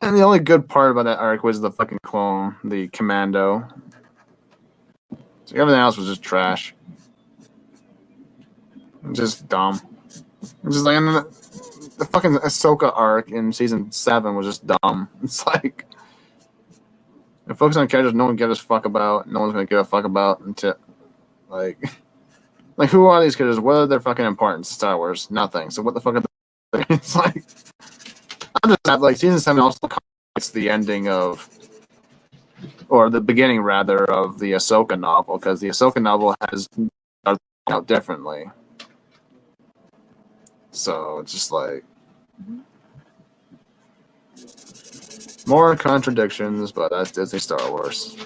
and the only good part about that arc was the fucking clone, the commando. So everything else was just trash. Just dumb. Just like the fucking Ahsoka arc in season 7 was just dumb. It's like, and focus on characters no one gives a fuck about, no one's gonna give a fuck about until like who are these characters? What are their fucking importance? Star Wars, nothing. So what the fuck are they? It's like I'm just like season 7 also it's the ending of, or the beginning rather, of the Ahsoka novel, because the Ahsoka novel has out differently. So it's just like more contradictions, but that's Disney Star Wars.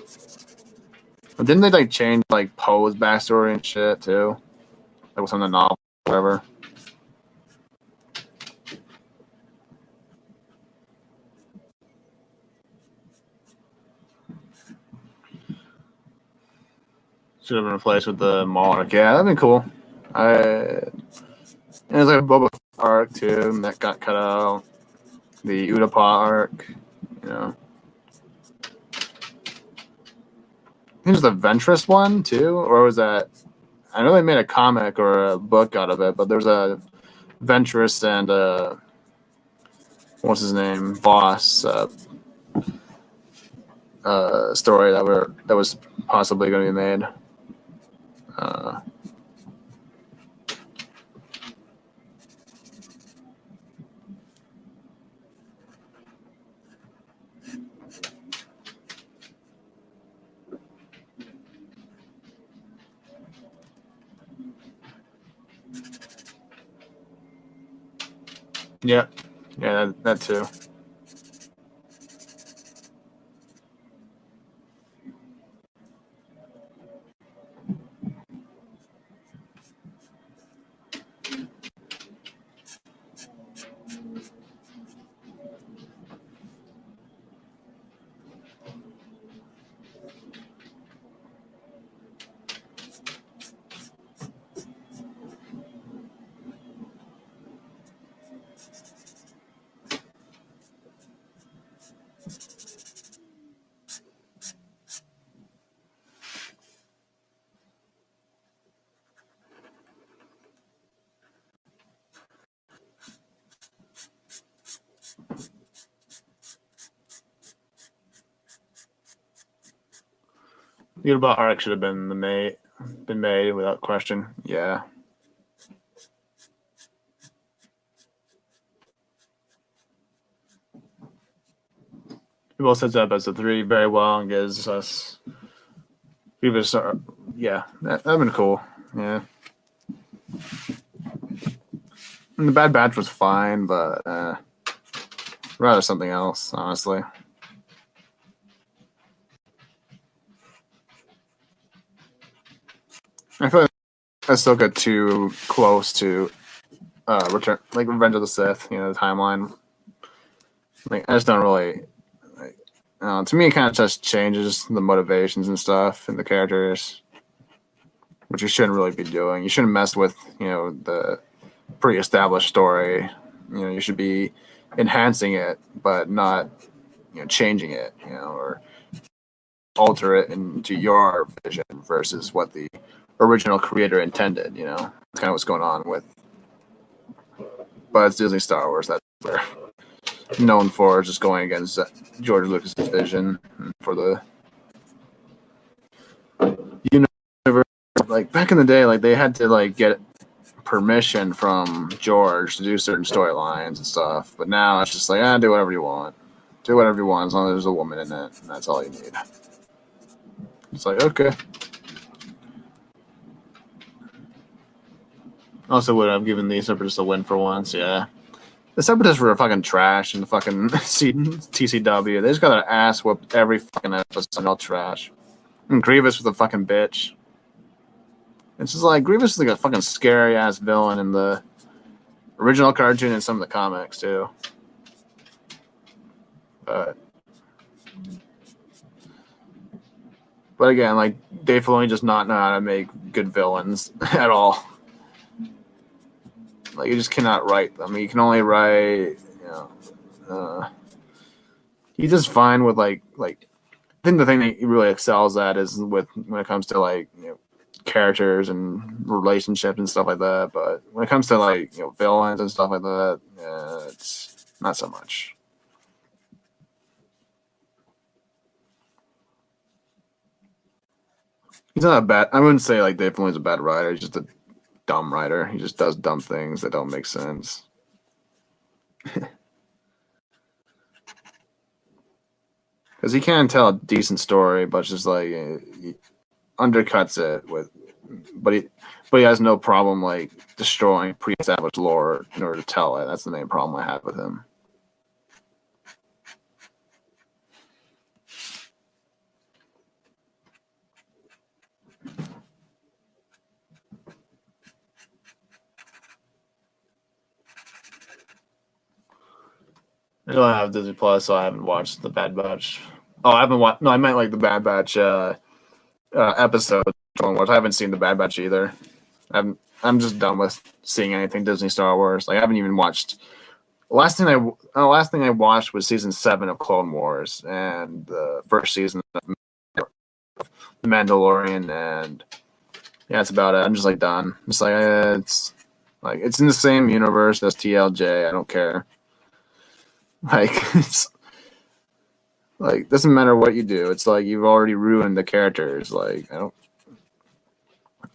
But didn't they like change like Poe's backstory and shit too? Like what's on the novel, or whatever. Should have been replaced with the Monarch. Yeah, that'd been cool. And there's like a Boba Fett arc too that got cut out. The Utapau arc, you know. I think there's the Ventress one too, or was that? I know they made a comic or a book out of it, but there's a Ventress and what's his name, Boss story that was possibly going to be made. Yeah, yeah, that too. Beatable arc should have been made without question. Yeah. People sets up episode 3 very well and gives us Grievous. Yeah, that'd been cool. Yeah. And the Bad Batch was fine, but rather something else, honestly. I feel like I still got too close to Return, like Revenge of the Sith. You know, the timeline. Like I just don't really. Like, to me, it kind of just changes the motivations and stuff and the characters, which you shouldn't really be doing. You shouldn't mess with the pre-established story. You should be enhancing it, but not changing it. Or alter it into your vision versus what the original creator intended. That's kind of what's going on with. But it's Disney Star Wars. That's what they're known for, just going against George Lucas's vision for the universe. Like back in the day, like they had to like get permission from George to do certain storylines and stuff. But now it's just like, do whatever you want. Do whatever you want as long as there's a woman in it, and that's all you need. It's like, okay. Also would have given the Separatists a win for once, yeah. The Separatists were fucking trash in the fucking TCW. They just got their ass whooped every fucking episode, all trash. And Grievous was a fucking bitch. It's just like, Grievous is like a fucking scary ass villain in the original cartoon and some of the comics, too. But again, like, Dave Filoni does not know how to make good villains at all. Like, you just cannot write them. You can only write, he does fine with like I think the thing that he really excels at is with when it comes to like characters and relationships and stuff like that. But when it comes to like villains and stuff like that, it's not so much. He's not a bad. I wouldn't say like Dave Filoni's a bad writer. He's just a dumb writer. He just does dumb things that don't make sense. Because he can tell a decent story, but it's just like he undercuts it with, but he has no problem like destroying pre-established lore in order to tell it. That's the main problem I have with him. I don't have Disney Plus, so I haven't watched the Bad Batch. Oh, I haven't watched. No, I meant like the Bad Batch episode. I haven't seen the Bad Batch either. I'm just done with seeing anything Disney Star Wars. Like I haven't even watched. The last thing I watched was season 7 of Clone Wars and the first season of The Mandalorian, and yeah, that's about it. I'm just like done. It's like it's in the same universe as TLJ. I don't care. Like it's like doesn't matter what you do. It's like you've already ruined the characters. Like I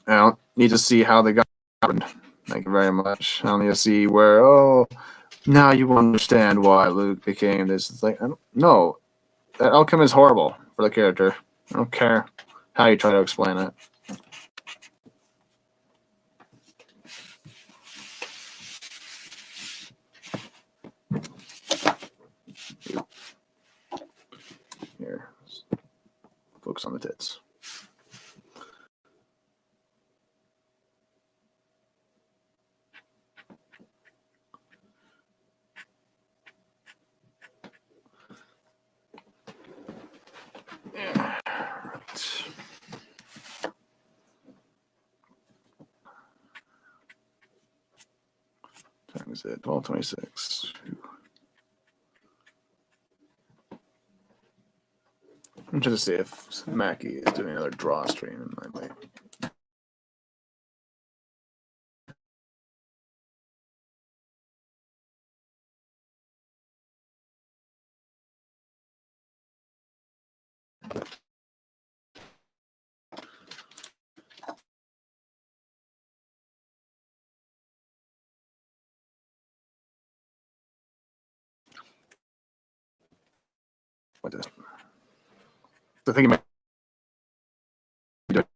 don't need to see how they got. Thank you very much. I don't need to see where now you understand why Luke became this. It's like I don't know. That outcome is horrible for the character. I don't care how you try to explain it. Here, focus on the tits. Yeah, right. Time is it? 12:26. I'm trying to see if Mackie is doing another draw stream in my way. what this. So I think it might be doing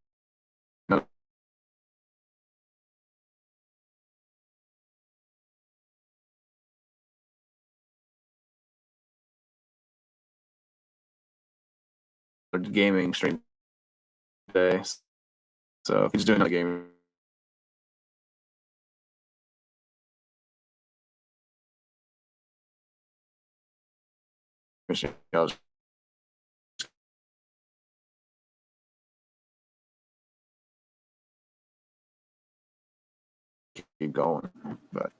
another gaming stream today. So if he's doing another game, I'll just keep going. But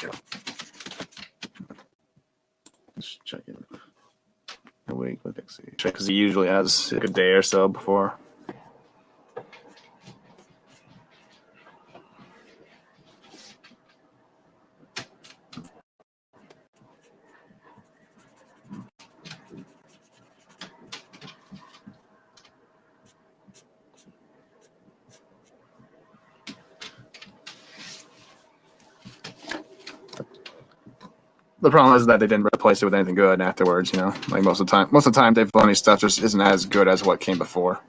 yeah, just checking. Wait, let's see. Because he usually has like a day or so before. The problem is that they didn't replace it with anything good afterwards. You know, like most of the time, Dave Filoni's stuff just isn't as good as what came before.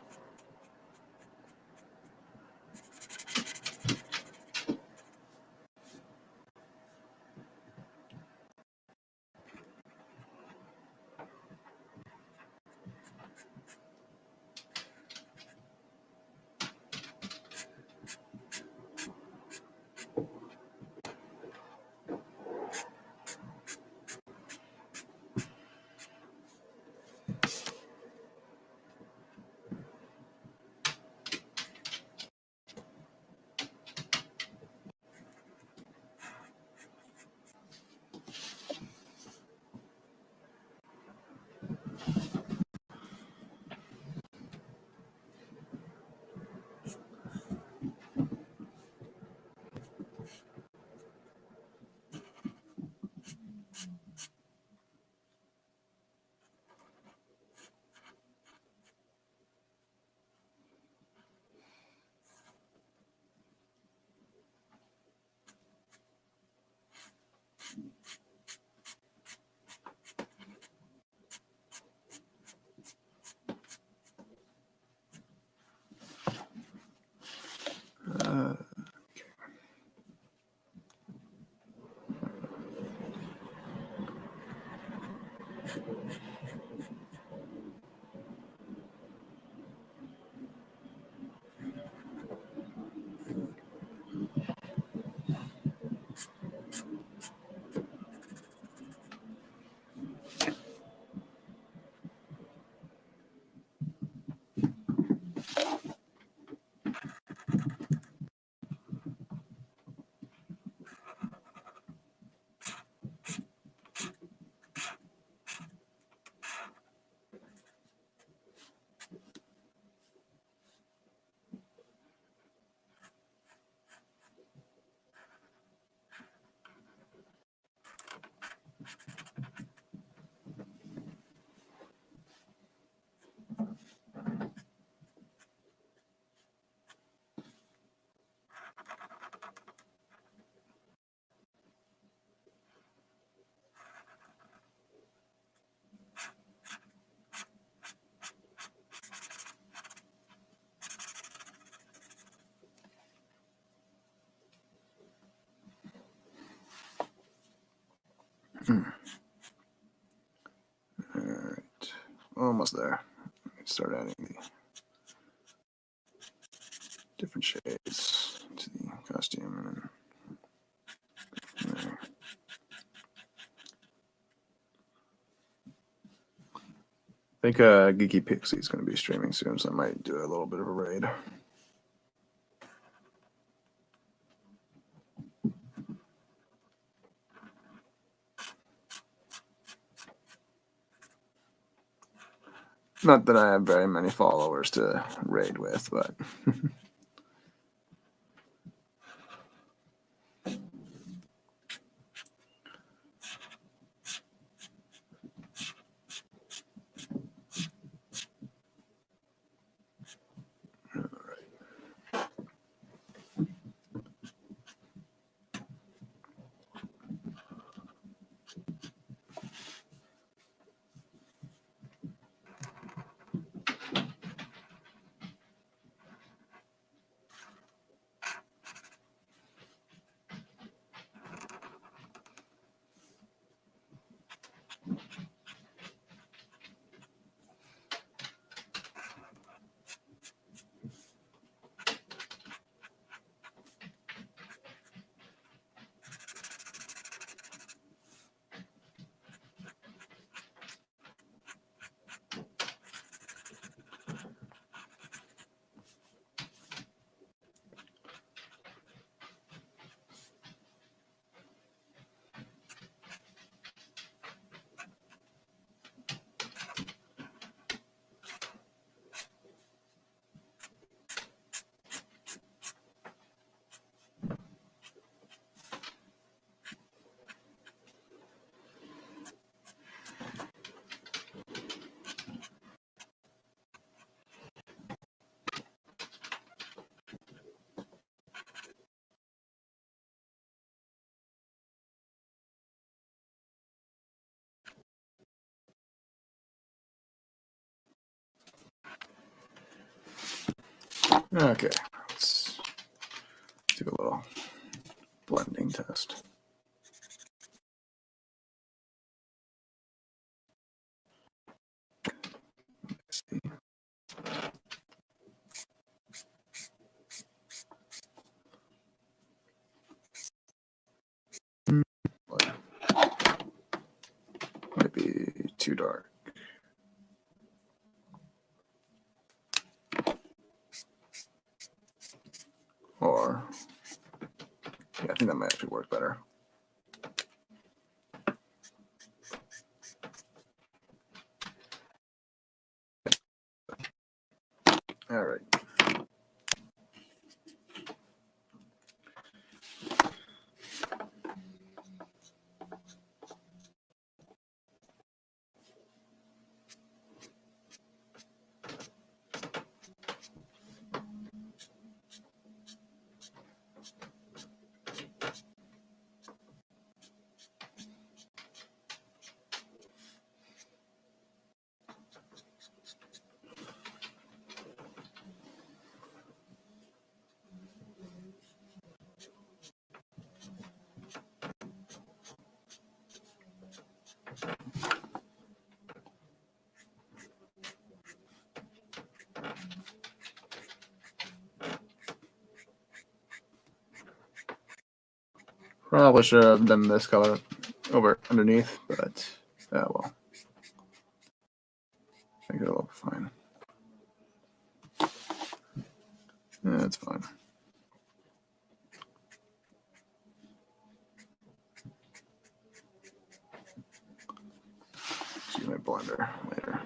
All right, almost there. Let's start adding the different shades to the costume. And then I think Geeky Pixie is going to be streaming soon, so I might do a little bit of a raid. Not that I have very many followers to raid with, but Okay, let's do a little blending test. Let's see. Might be too dark. Or, yeah, I think that might actually work better. All right. Probably should have done this color over underneath, but well. I think it'll look fine. Yeah, it's fine. Use my blender later.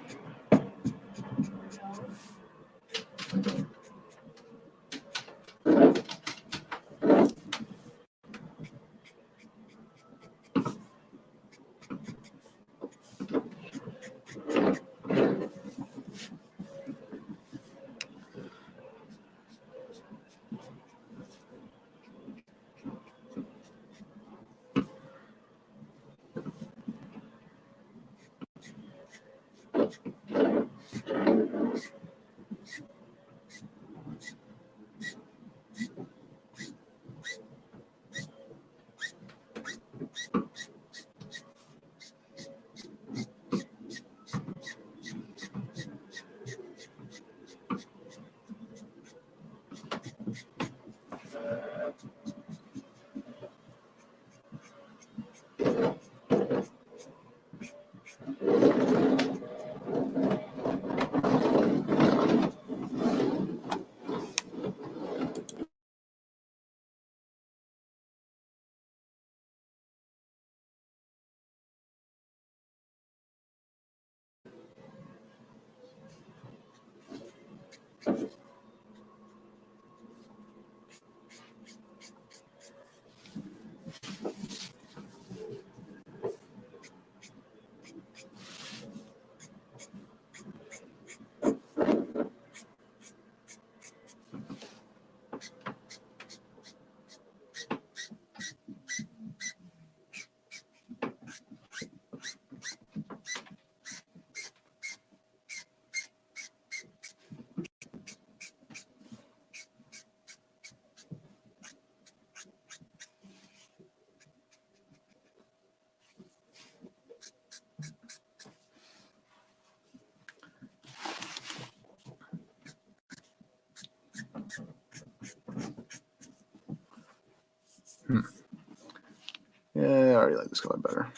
Yeah, I already like this color better.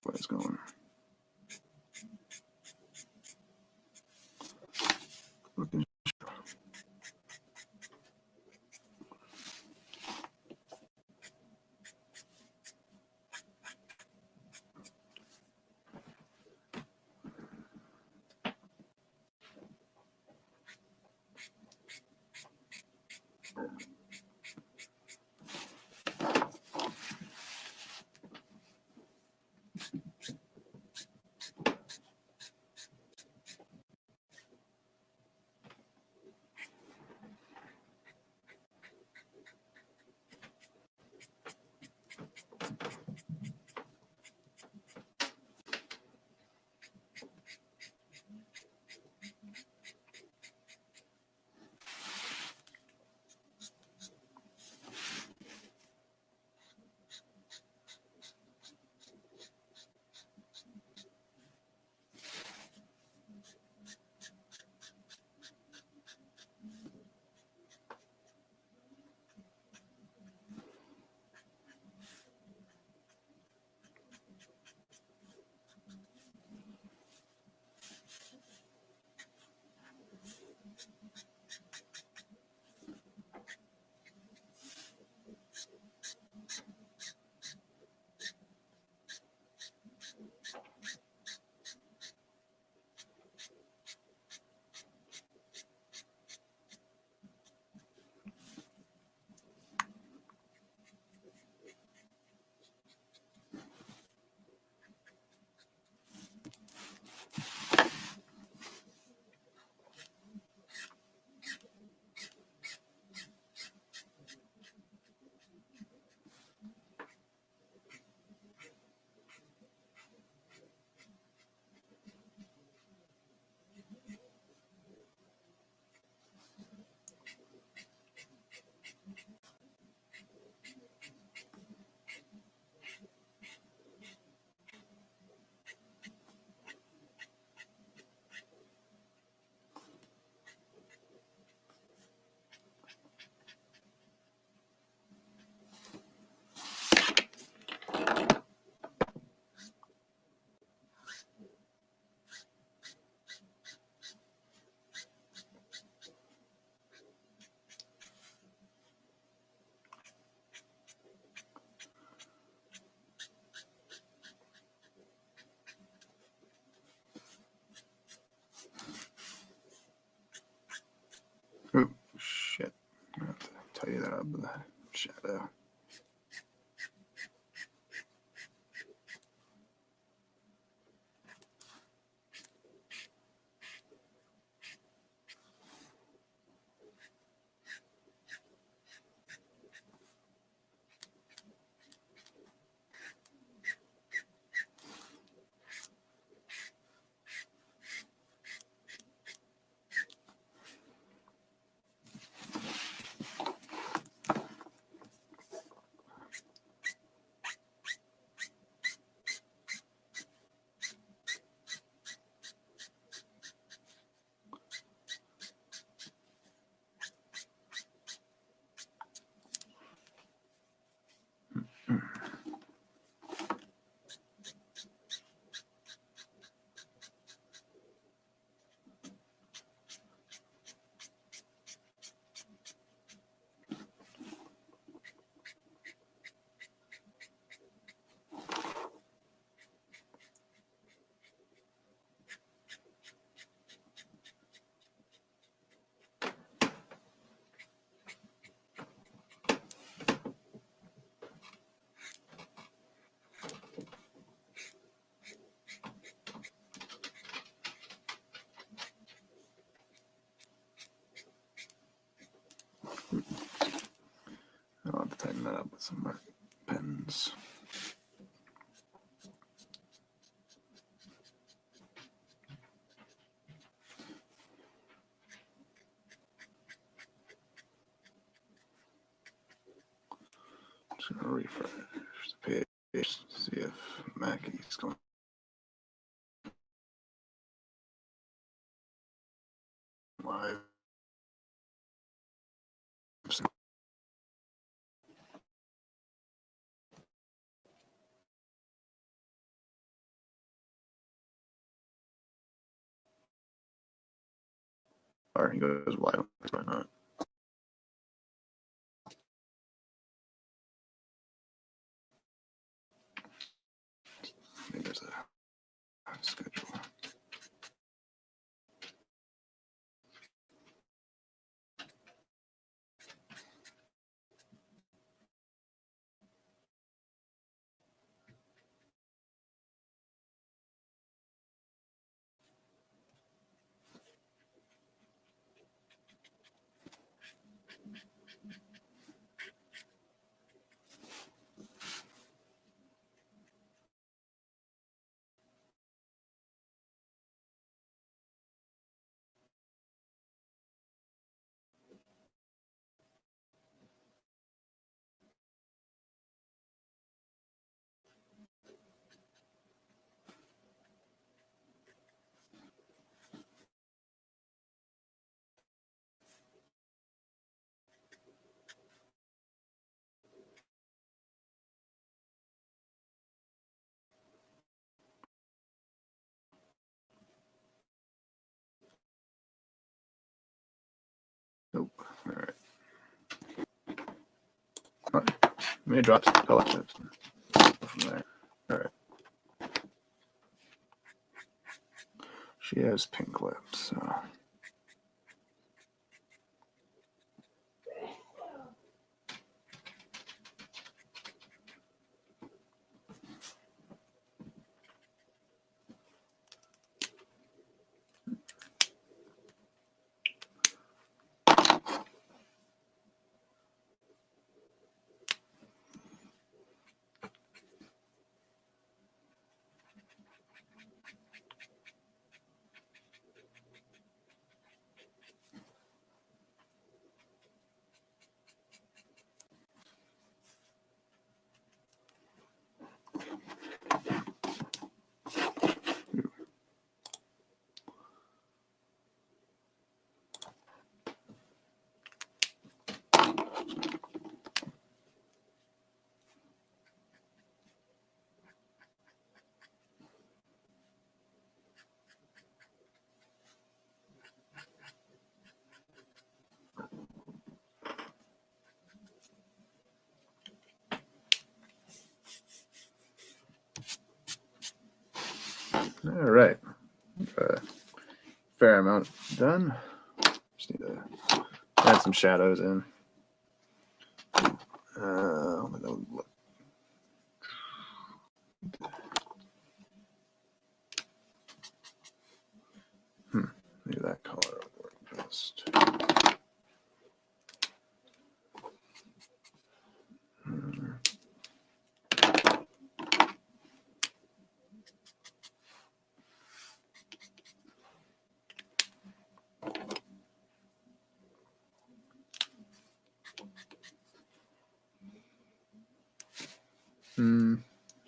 Where it's going. Oh, shit. I have to tidy that up with that shadow. I'll have to tighten that up with some mark pens. Just gonna refresh the page, see if Mackey's going. Live. Or he goes live. Why not? Maybe there's a schedule. Nope. All right. May drop some color tips from there. All right. She has pink lips, so. All right. Fair amount done. Just need to add some shadows in. That would look. Maybe that color would work best.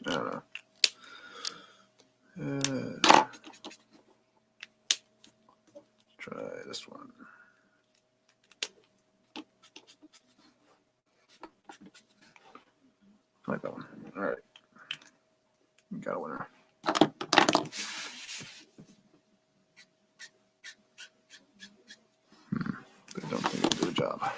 I don't know. Try this one. I like that one. All right. Got a winner. But I don't think it'll do the job.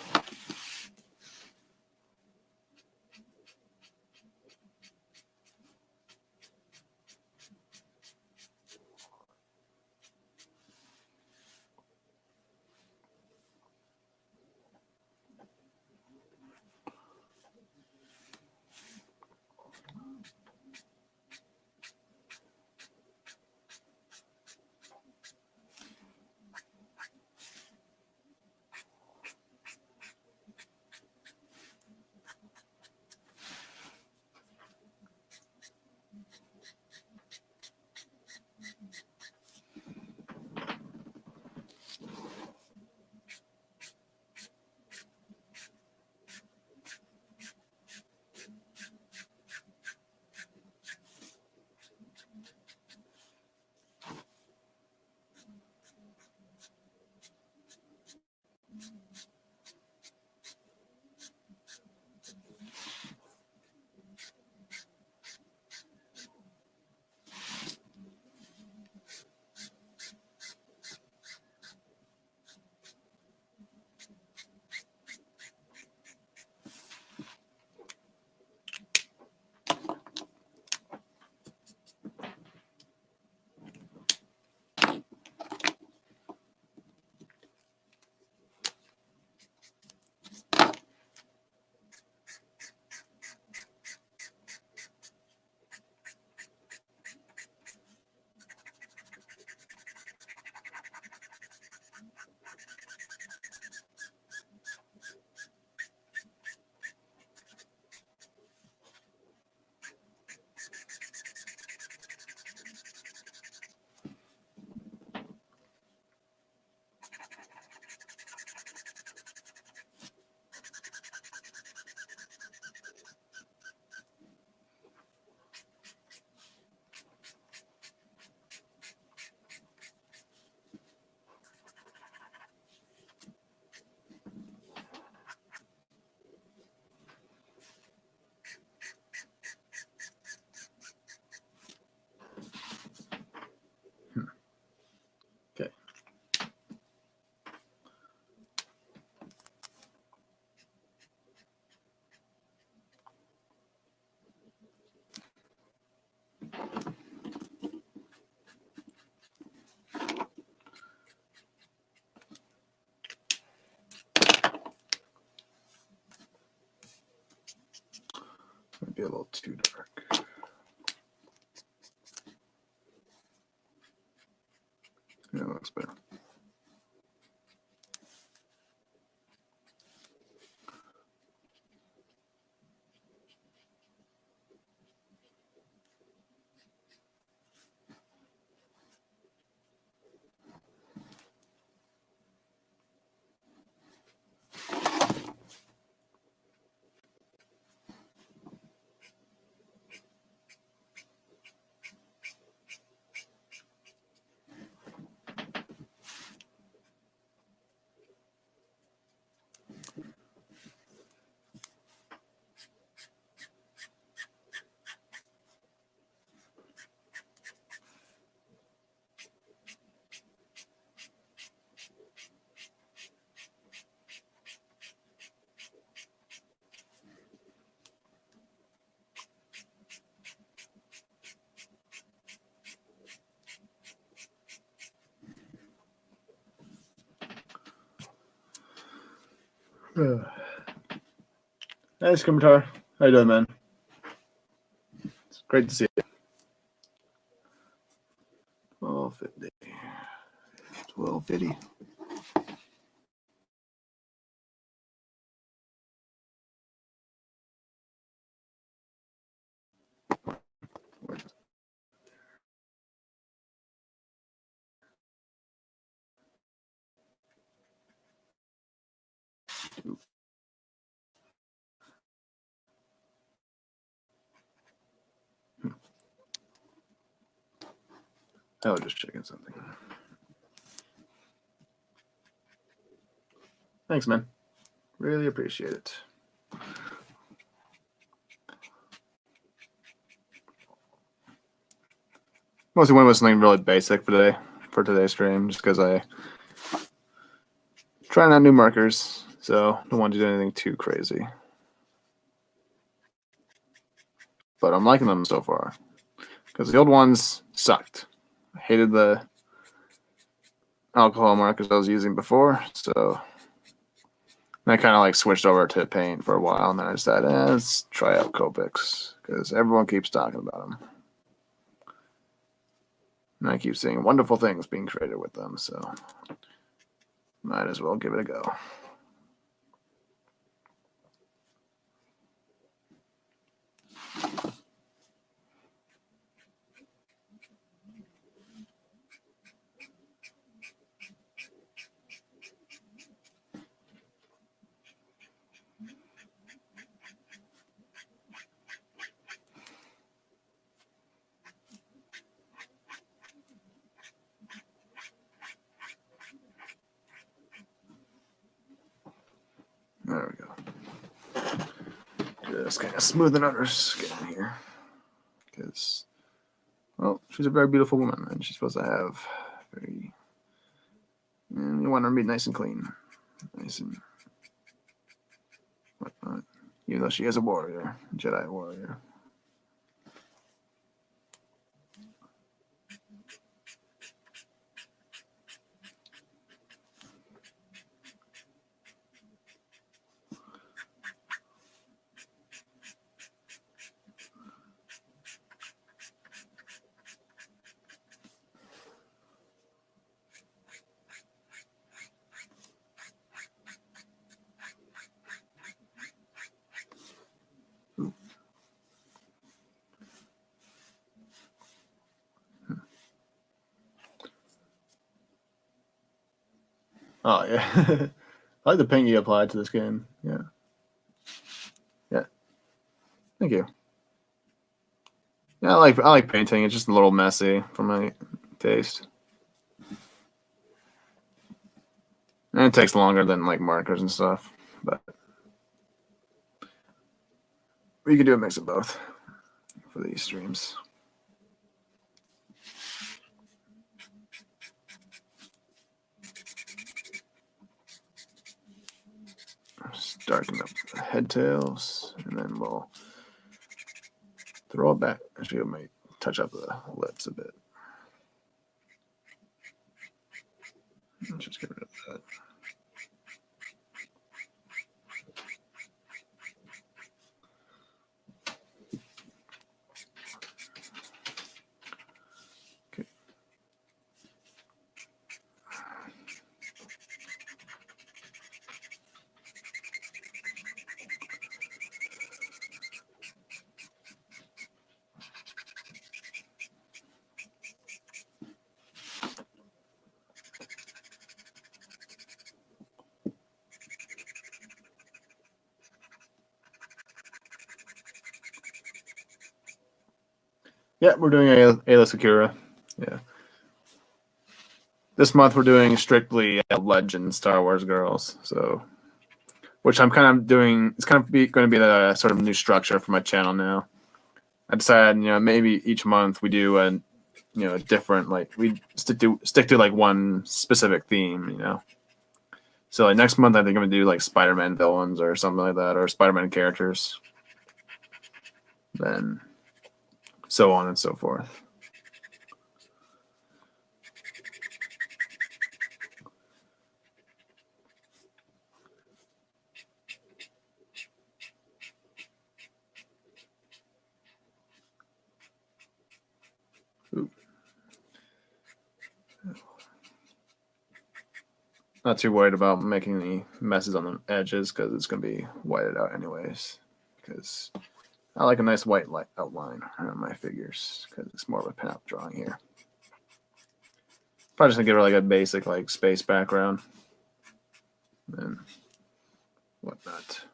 Okay. Might be a little too dark. Yeah, that looks better. Hey, Scimitar. How you doing, man? It's great to see you. 1250. 1250. I was just checking something. Thanks, man. Really appreciate it. Mostly went with something really basic for today's stream, just because I trying out new markers, so don't want to do anything too crazy. But I'm liking them so far, because the old ones sucked. I hated the alcohol markers I was using before, so I kind of like switched over to paint for a while, and then I decided, let's try out Copics, because everyone keeps talking about them. And I keep seeing wonderful things being created with them, so might as well give it a go. There we go. Just kind of smoothing out her skin here. Because, well, she's a very beautiful woman, and she's supposed to have very... And you want her to be nice and clean. Nice and whatnot. Even though she is a warrior. Jedi warrior. Oh, yeah. I like the paint you applied to the skin. Yeah. Yeah. Thank you. Yeah, I like painting. It's just a little messy for my taste. And it takes longer than like markers and stuff. But we can do a mix of both for these streams. Just darken up the head tails, and then we'll throw it back. Actually, I might touch up the lips a bit. Let's just get rid of that. Okay. Yeah, we're doing Aayla Secura. Yeah. This month we're doing strictly Legend Star Wars girls. So, which I'm kind of doing. It's kind of going to be the sort of new structure for my channel now. I decided, maybe each month we do a different, like we stick to like one specific theme. So like next month I think I'm gonna do like Spider-Man villains or something like that, or Spider-Man characters. Then so on and so forth. Not too worried about making any messes on the edges because it's going to be whited out anyways. Because I like a nice white light outline on my figures because it's more of a pinup drawing here. Probably just going to give her like a basic like space background and whatnot.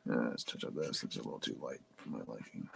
Let's touch up this. It's a little too light for my liking.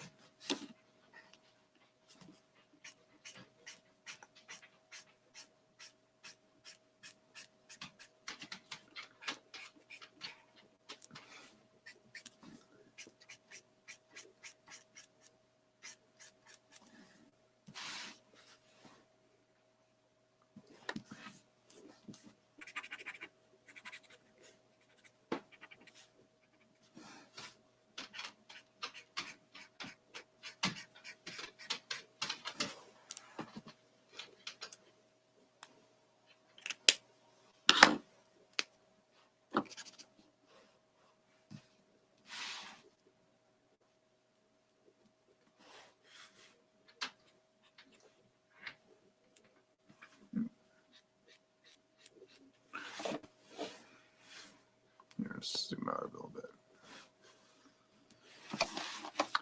Let's zoom out a little bit.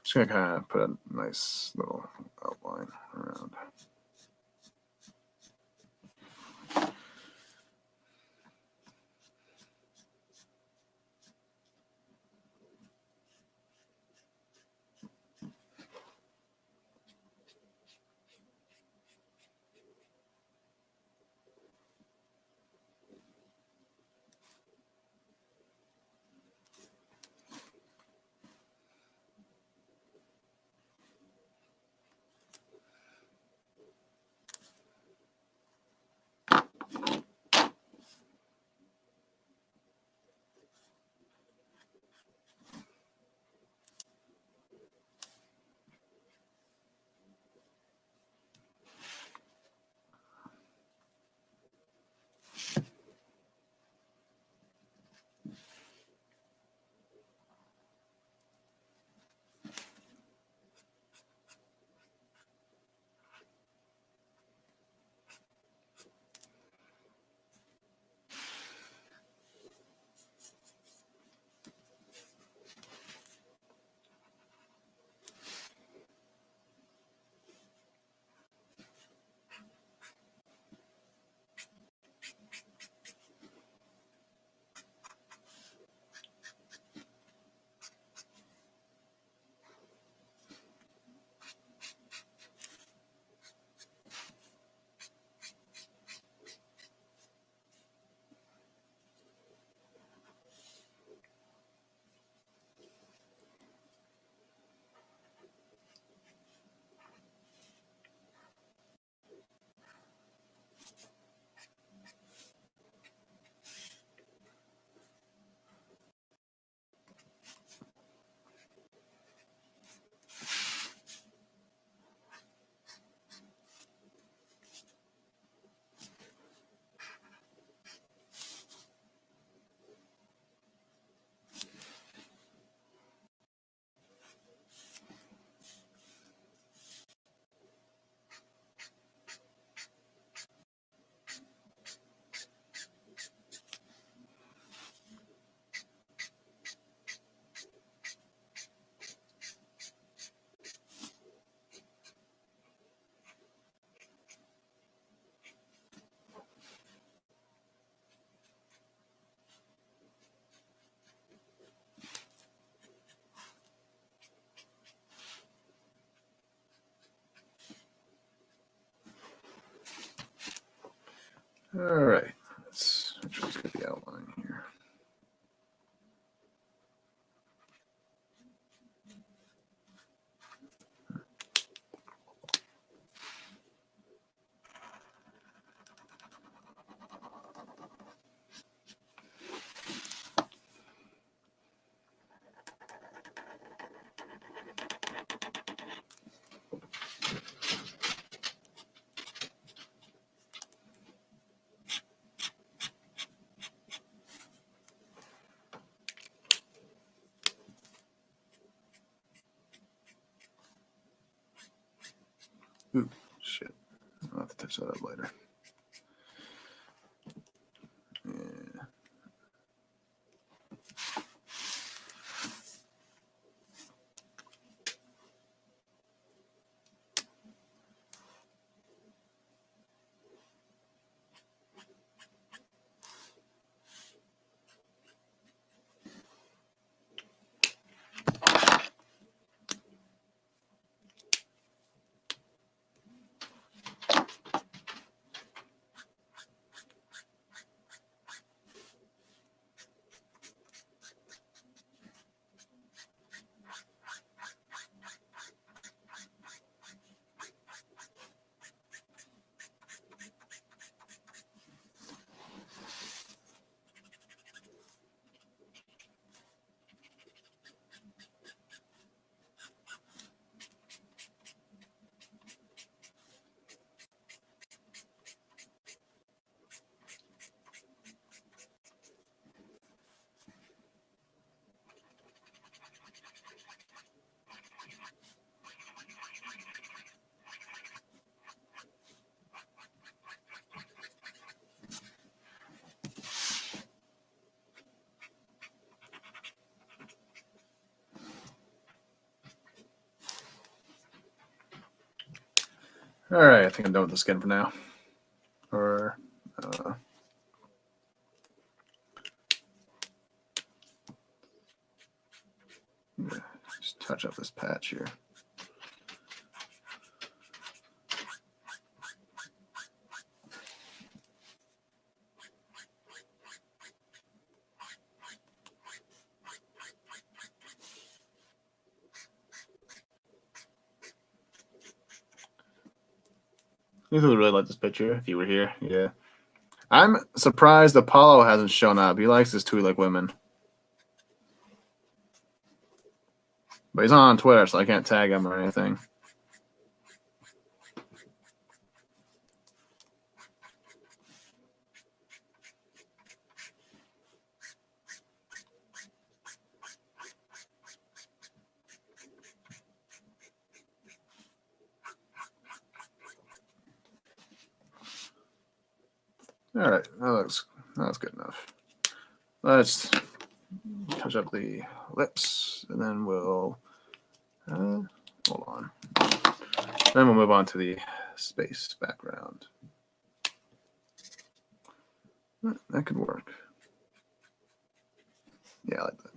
Just gonna kind of put a nice little outline around. All right, let's get the outline here. Ooh, shit. I'll have to touch that up later. Yeah. All right, I think I'm done with the skin for now. Or just touch up this patch here. You would really like this picture if you were here. Yeah. I'm surprised Apollo hasn't shown up. He likes his Twi'lek women. But he's not on Twitter, so I can't tag him or anything. All right, that's good enough. Let's touch up the lips, and then we'll hold on. Then we'll move on to the space background. That could work. Yeah, I like that.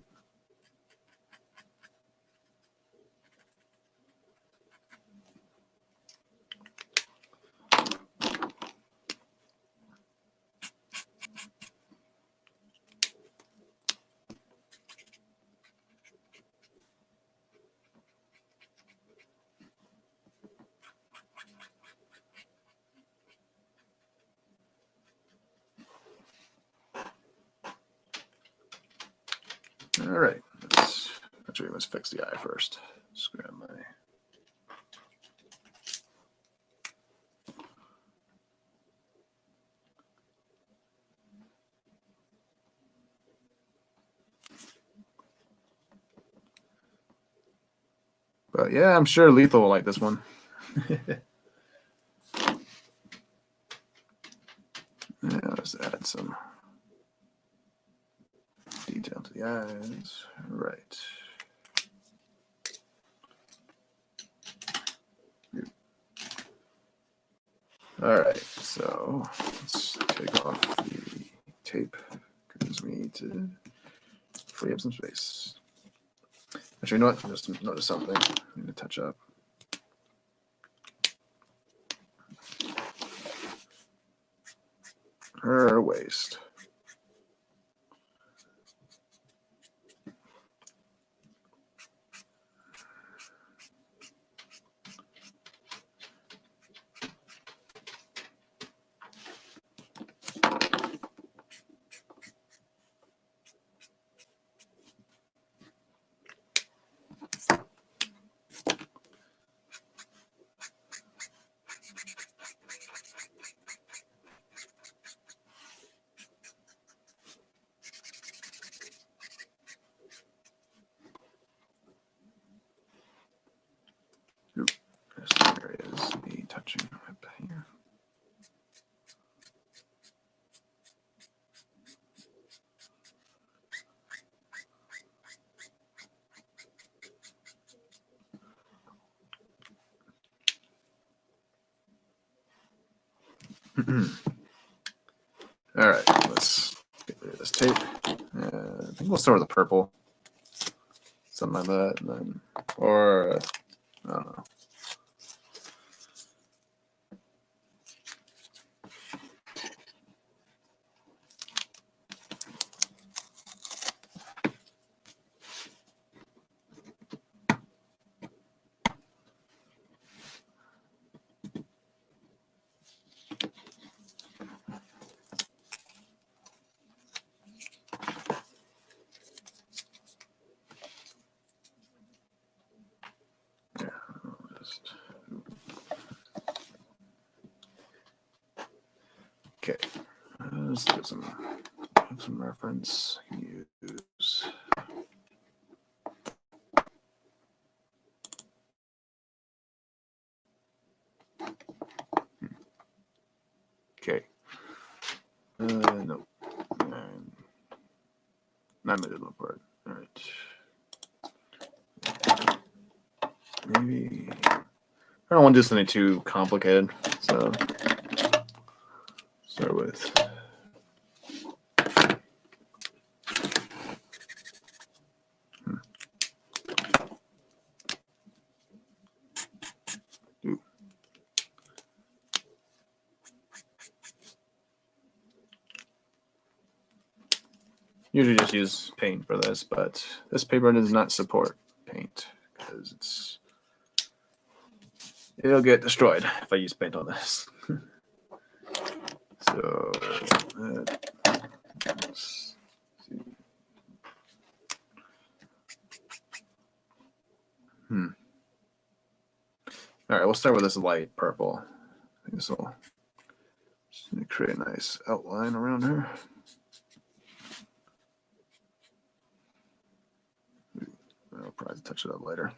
All right, let's fix the eye first. Just grab my. But yeah, I'm sure Lethal will like this one. Yeah, let's add some detail to the eyes. Right. All right, so let's take off the tape because we need to free up some space. Actually, you know what? I just noticed something. I need to touch up. Her waist. There is me touching up here. All right, let's get rid of this tape. I think we'll start with the purple, something like that, and then, or I don't know. Okay, let's get some reference I can use. Okay. No. Not middle part. All right. Maybe I don't want to do something too complicated, so start with. Usually just use paint for this, but this paper does not support paint because it'll get destroyed if I use paint on this. So let's see. All right, we'll start with this light purple. I think this will create a nice outline around her. I'll probably touch it up later.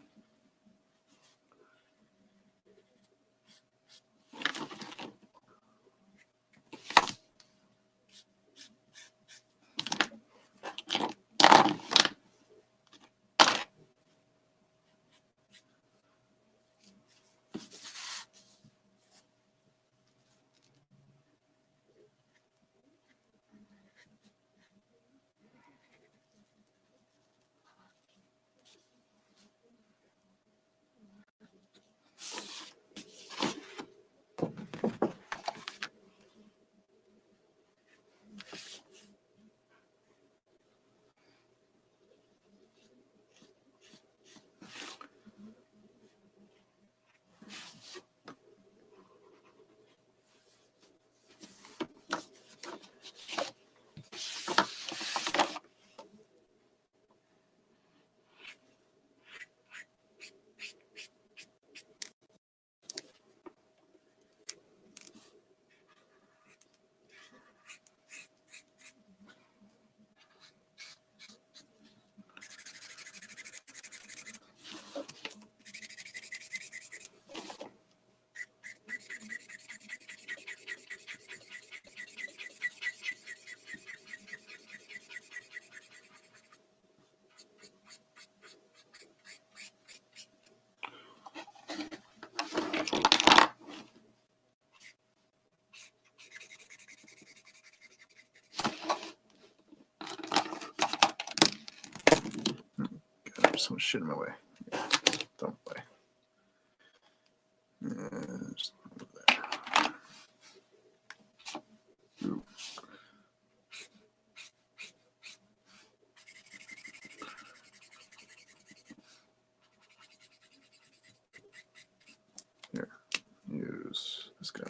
There's so much shit in my way. Yeah, don't play. Just move that. Ooh. Here, use this guy.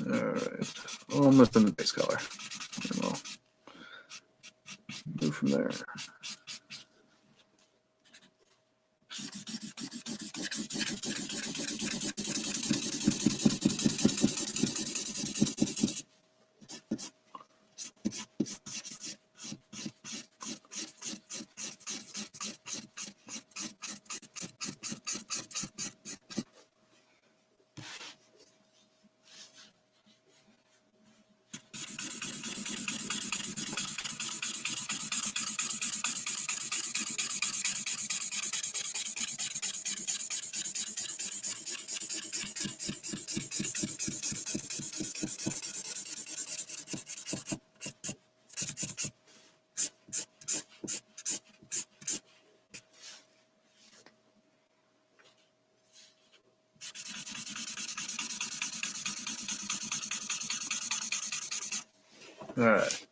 Alright, almost in the base color. And we'll move from there. All right.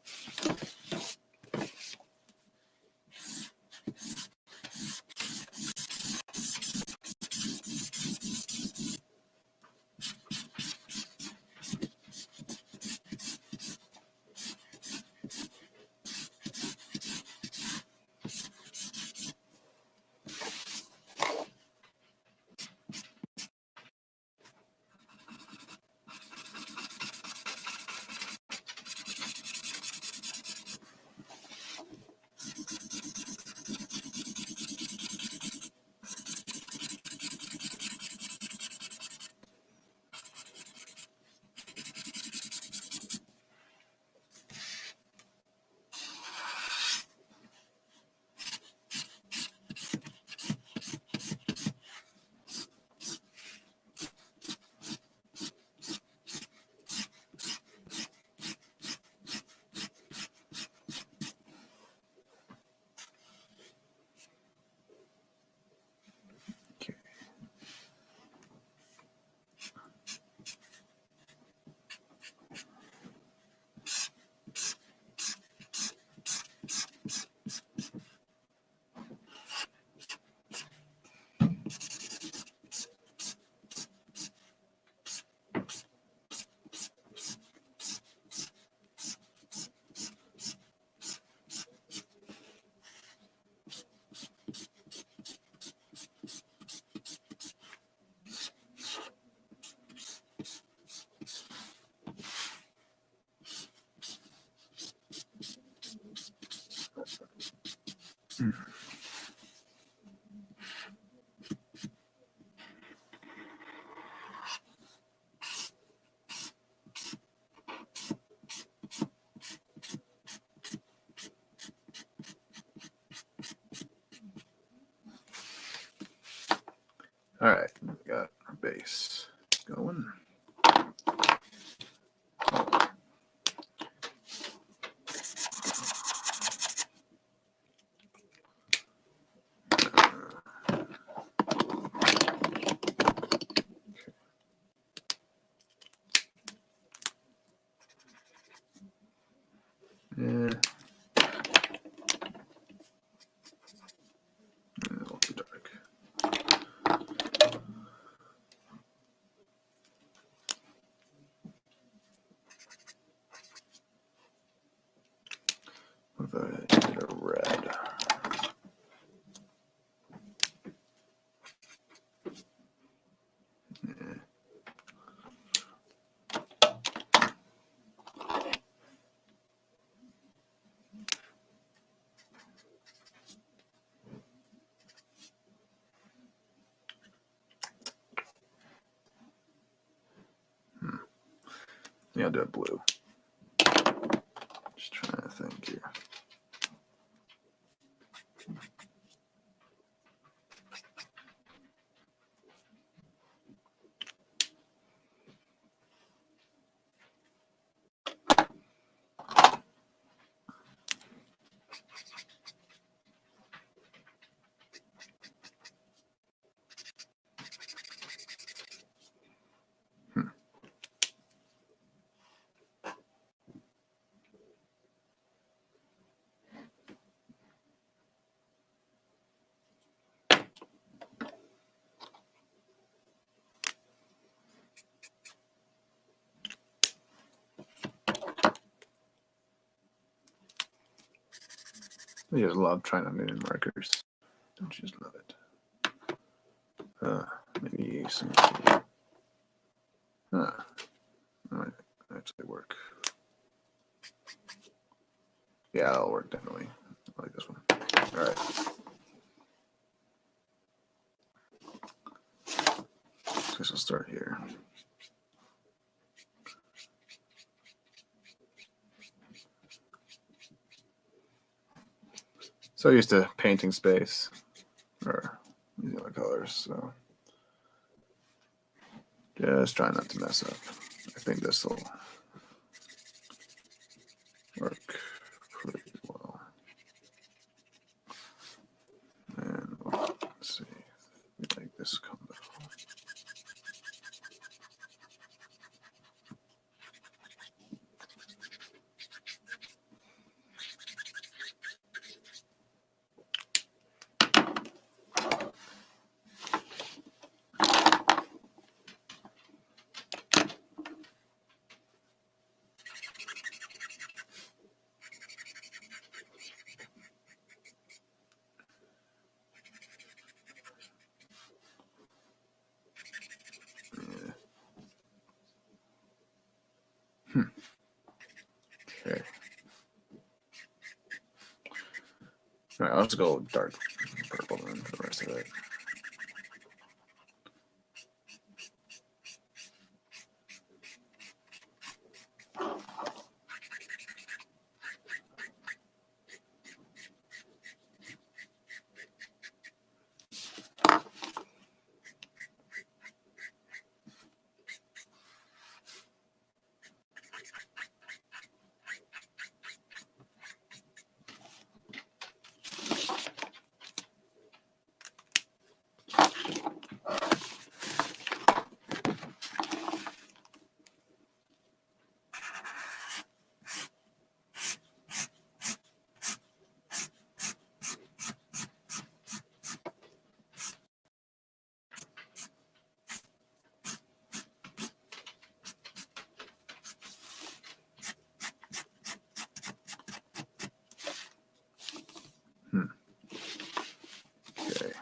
Okay. All right, we got our base going. Yeah. A little too dark. What if I did a red? Yeah. Yeah, I'll do a blue. Just trying to think here. You just love trying on new markers. Don't you just love it? Maybe some. That might actually work. Yeah, that'll work definitely. I like this one. All right. So I'll start here. So used to painting space or using other colors, so just try not to mess up. I think this will work pretty well. And let's see, we like this combo. Okay. All right, I'll just go dark purple then for the rest of it. Okay.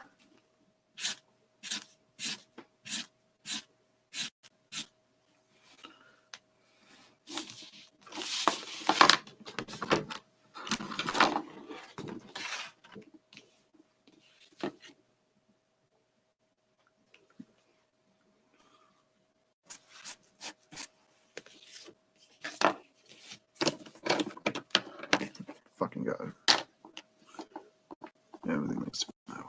Fucking God. Everything makes it my way.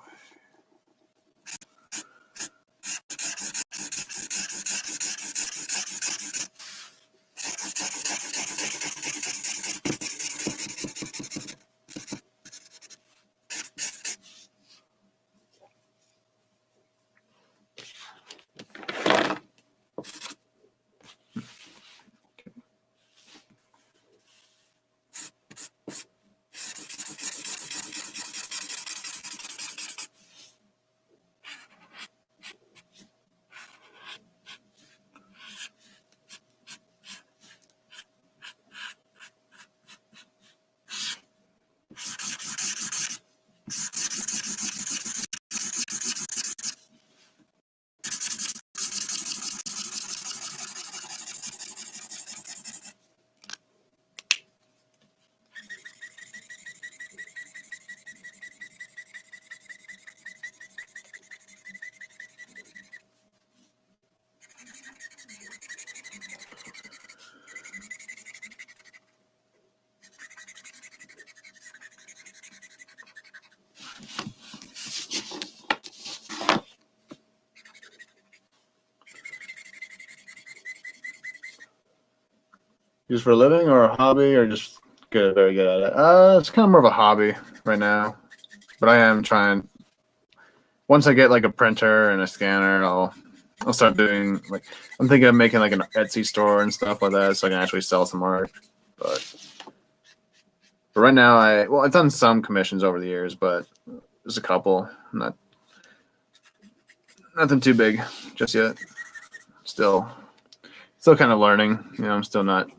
Use for a living or a hobby or just good, very good at it? It's kind of more of a hobby right now, but I am trying. Once I get like a printer and a scanner, I'll start doing like I'm thinking of making like an Etsy store and stuff like that, so I can actually sell some art. But right now, I've done some commissions over the years, but there's a couple, nothing too big just yet. Still kind of learning. You know, I'm still not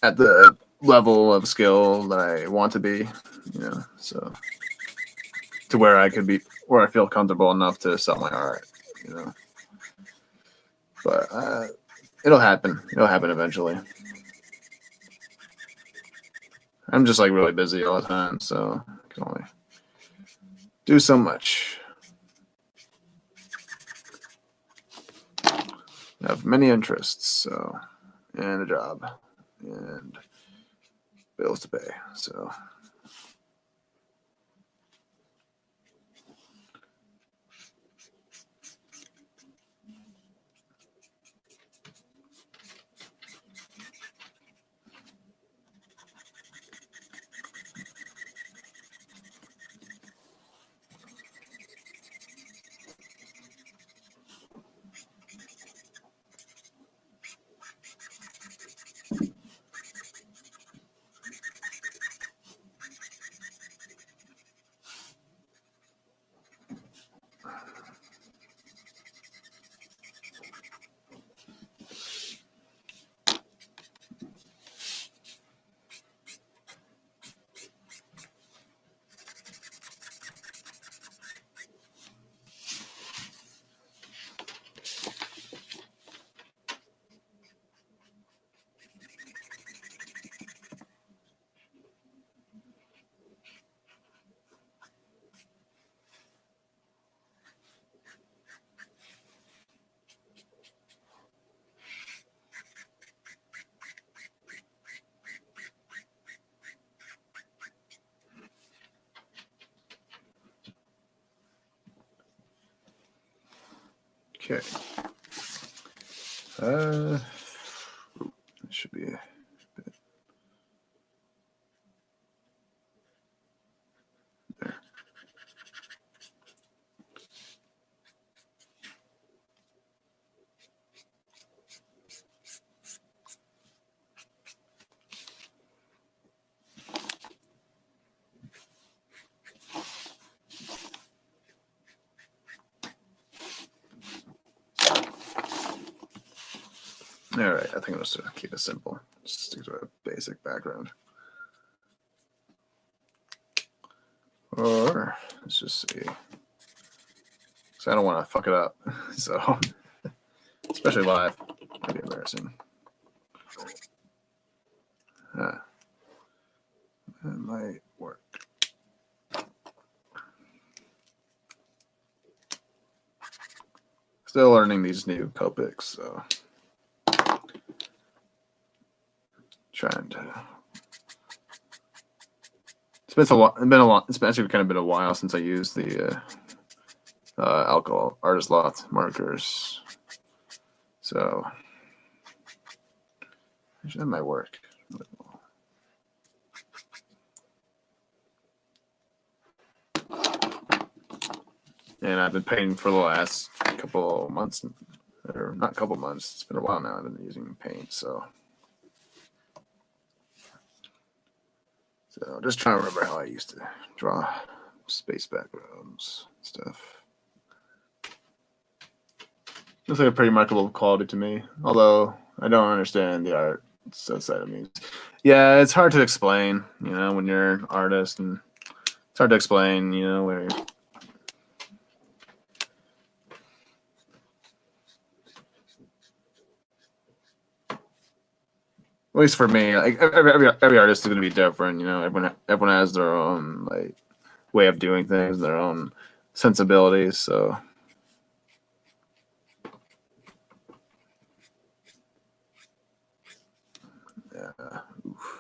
at the level of skill that I want to be. you know, so to where I feel comfortable enough to sell my art, you know. But it'll happen. It'll happen eventually. I'm just like really busy all the time, so I can only do so much. I have many interests, so, and a job, and bills to pay, so. Okay. It should be a bit there. All right, I think I'm just going to keep it simple. Just stick to a basic background. Or let's just see. So I don't want to fuck it up. So, especially live, it'd be embarrassing. That might work. Still learning these new Copics, so trying to. It's been actually kind of been a while since I used the alcohol artist lot markers, so actually that might work. And I've been painting for the last couple months, or not couple months. It's been a while now. I've been using paint, so just trying to remember how I used to draw space backgrounds stuff. Looks like a pretty remarkable quality to me, although I don't understand the art side of me. Yeah, it's hard to explain, you know, when you're an artist, and it's hard to explain, you know, where. At least for me, like every artist is going to be different. You know, everyone has their own like way of doing things, their own sensibilities. So, yeah. Oof.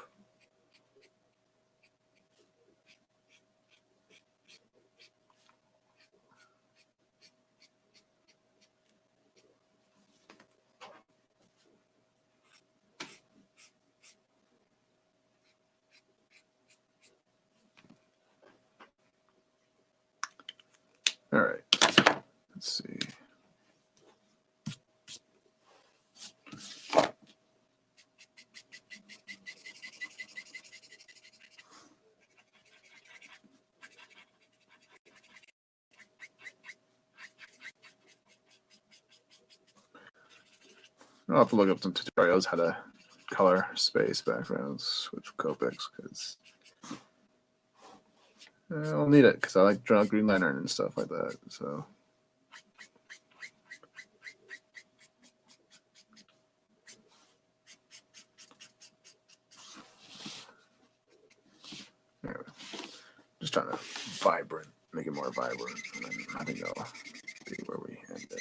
All right. Let's see. I'll have to look up some tutorials how to color space backgrounds with Copics, because I'll need it because I like draw Green Lantern and stuff like that. So. Anyway, just trying to make it more vibrant, and then I think that'll be where we end it.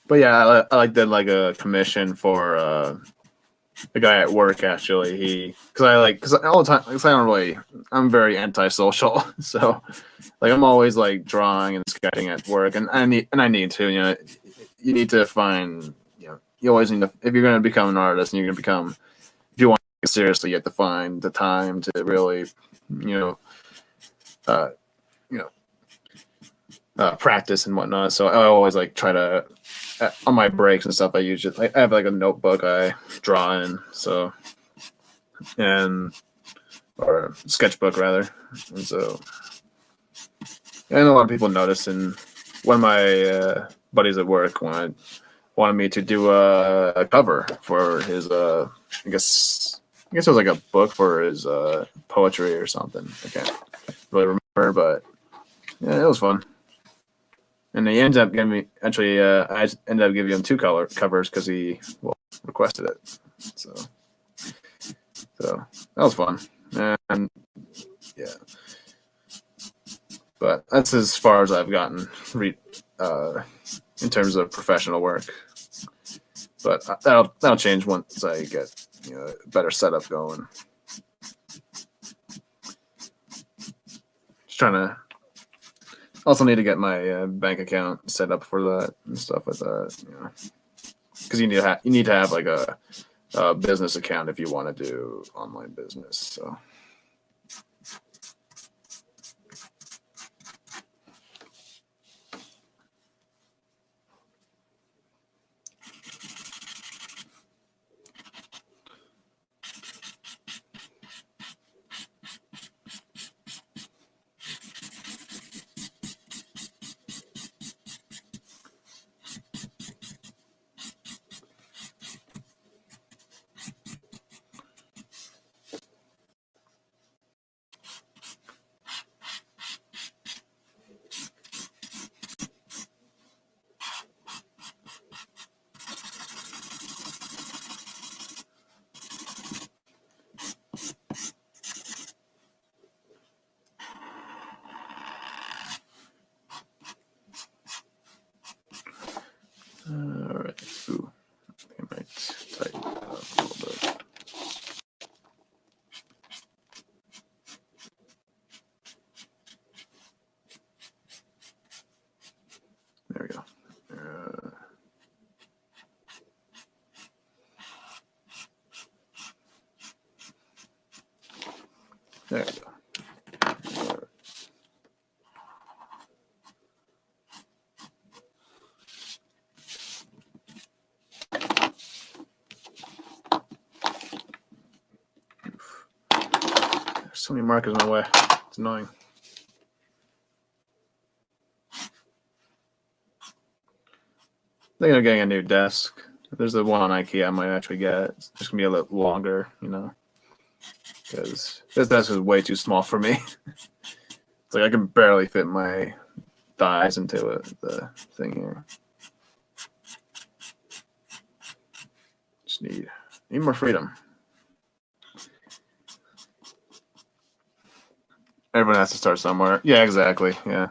But yeah, I did like a commission for a guy at work actually. Because all the time, cause I don't really, I'm very antisocial, so like I'm always like drawing and sketching at work, and I need to, you need to find, you always need to, if you're going to become an artist and if you want to take it seriously, you have to find the time to really, uh, practice and whatnot. So I always like try to, on my breaks and stuff, I usually I have like a notebook I draw in, so or a sketchbook rather, and so and a lot of people notice. And one of my buddies at work wanted me to do a cover for his I guess it was like a book for his poetry or something. I can't really remember, but yeah, it was fun. And he ended up giving me, actually, I ended up giving him 2 color covers because he requested it. So that was fun. And yeah, but that's as far as I've gotten in terms of professional work. But that'll change once I get a better setup going. Just trying to. Also need to get my bank account set up for that and stuff like that. Because you need to have like a business account if you want to do online business. So. All right. Ooh, I might tighten that up a little bit. There we go. There we go. So many markers in my way. It's annoying. Thinking of getting a new desk. There's the one on IKEA I might actually get. It's just gonna be a little longer, because this desk is way too small for me. It's like I can barely fit my thighs into the thing here. Just need more freedom. Everyone has to start somewhere. Yeah, exactly. Yeah.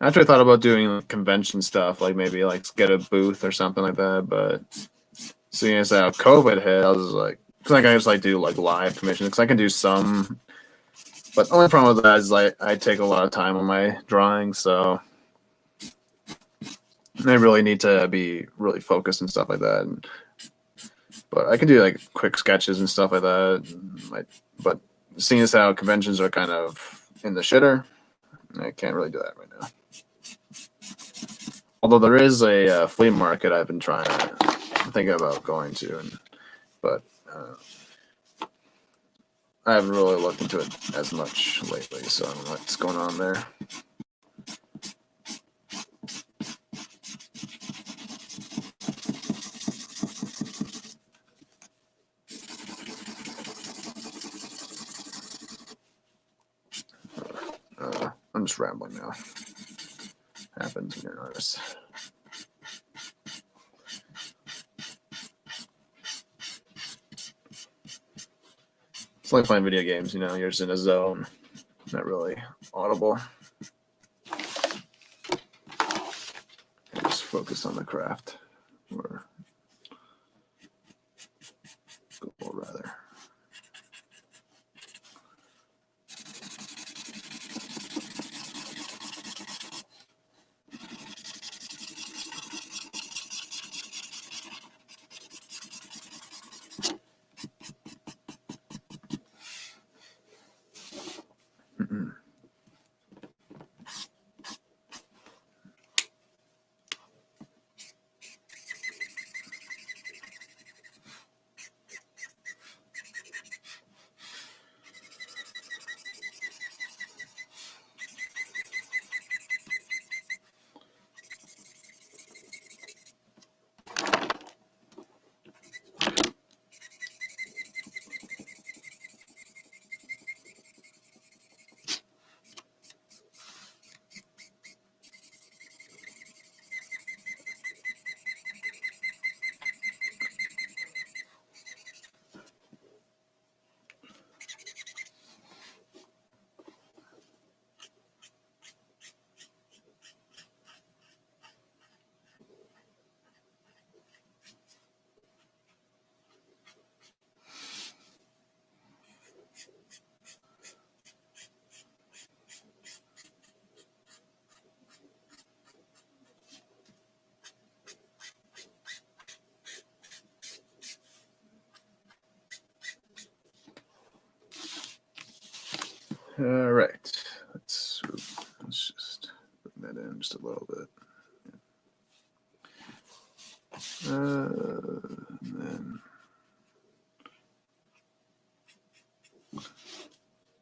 I actually thought about doing convention stuff, like maybe like get a booth or something like that. But seeing as how COVID hit, I was like, because I can just like do like live commissions, because I can do some. But the only problem with that is like I take a lot of time on my drawings, so I really need to be really focused and stuff like that. And But I can do like quick sketches and stuff like that. But seeing as how conventions are kind of in the shitter, I can't really do that right now. Although there is a flea market I've been trying to think about going to, but I haven't really looked into it as much lately, so I don't know what's going on there. I'm just rambling now. Happens when you're an artist. It's like playing video games, you know, you're just in a zone, not really audible. Just focus on the craft, or goal rather. All right, let's just bring that in just a little bit. And then I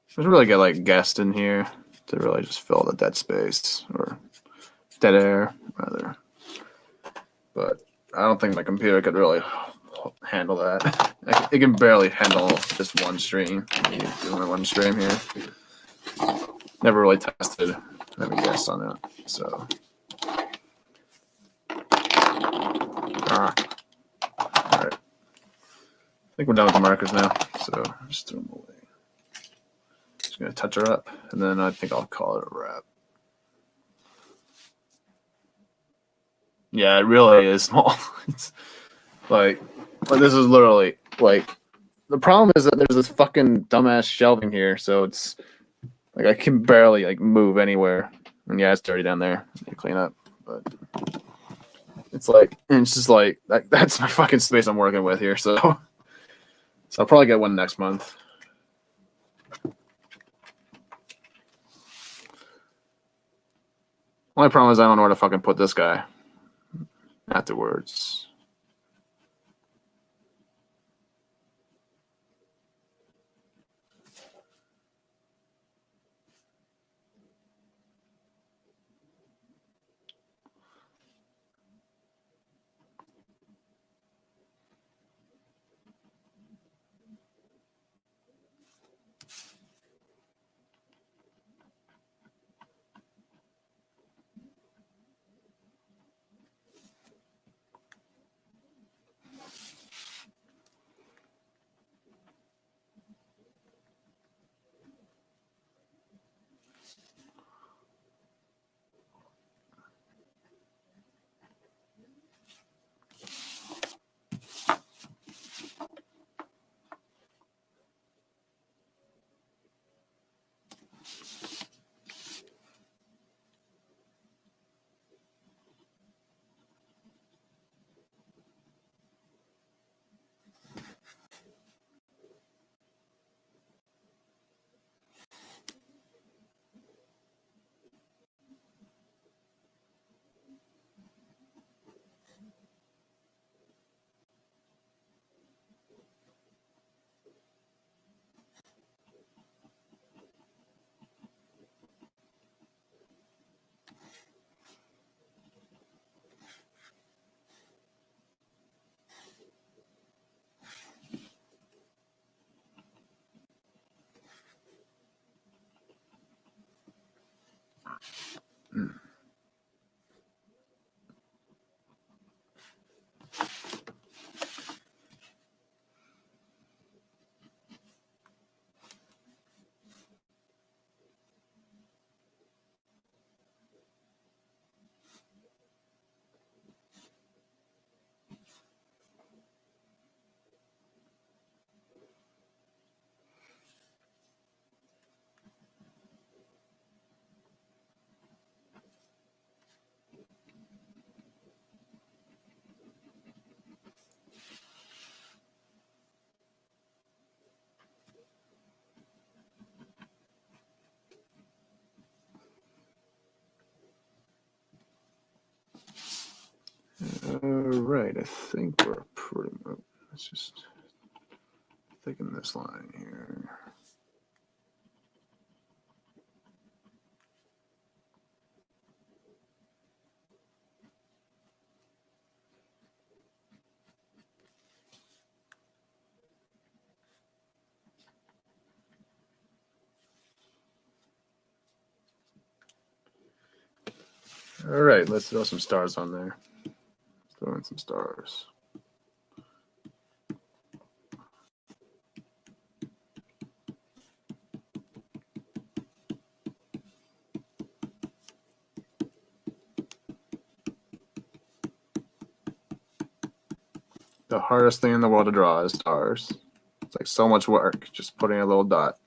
should really get like guest in here to really just fill the dead space or dead air rather. But I don't think my computer could really handle that. It can barely handle just one stream. Doing one stream here. Never really tested having guests on it, so. All right. I think we're done with the markers now, so just throw them away. Just gonna touch her up, and then I think I'll call it a wrap. Yeah, it really is small. It's like this is literally like the problem is that there's this fucking dumbass shelving here, so it's like I can barely like move anywhere. And yeah, it's dirty down there to clean up, but it's like and it's just like that's my fucking space I'm working with here. So I'll probably get one next month. Only problem is I don't know where to fucking put this guy afterwards. Right, I think we're pretty much. Let's just thicken this line here. All right, let's throw some stars on there. Throw in some stars. The hardest thing in the world to draw is stars. It's like so much work just putting a little dot.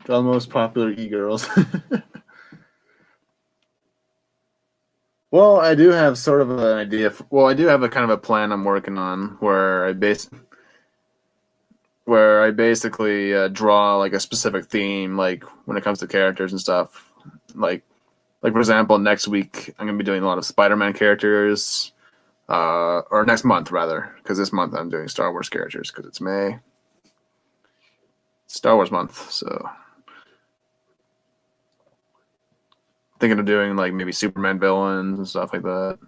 The most popular e-girls. Well, I do have sort of an idea. I do have a kind of a plan I'm working on where I basically draw like a specific theme, like when it comes to characters and stuff. Like for example, next week I'm gonna be doing a lot of Spider-Man characters, or next month rather, because this month I'm doing Star Wars characters because it's May, Star Wars month. So thinking of doing like maybe Superman villains and stuff like that.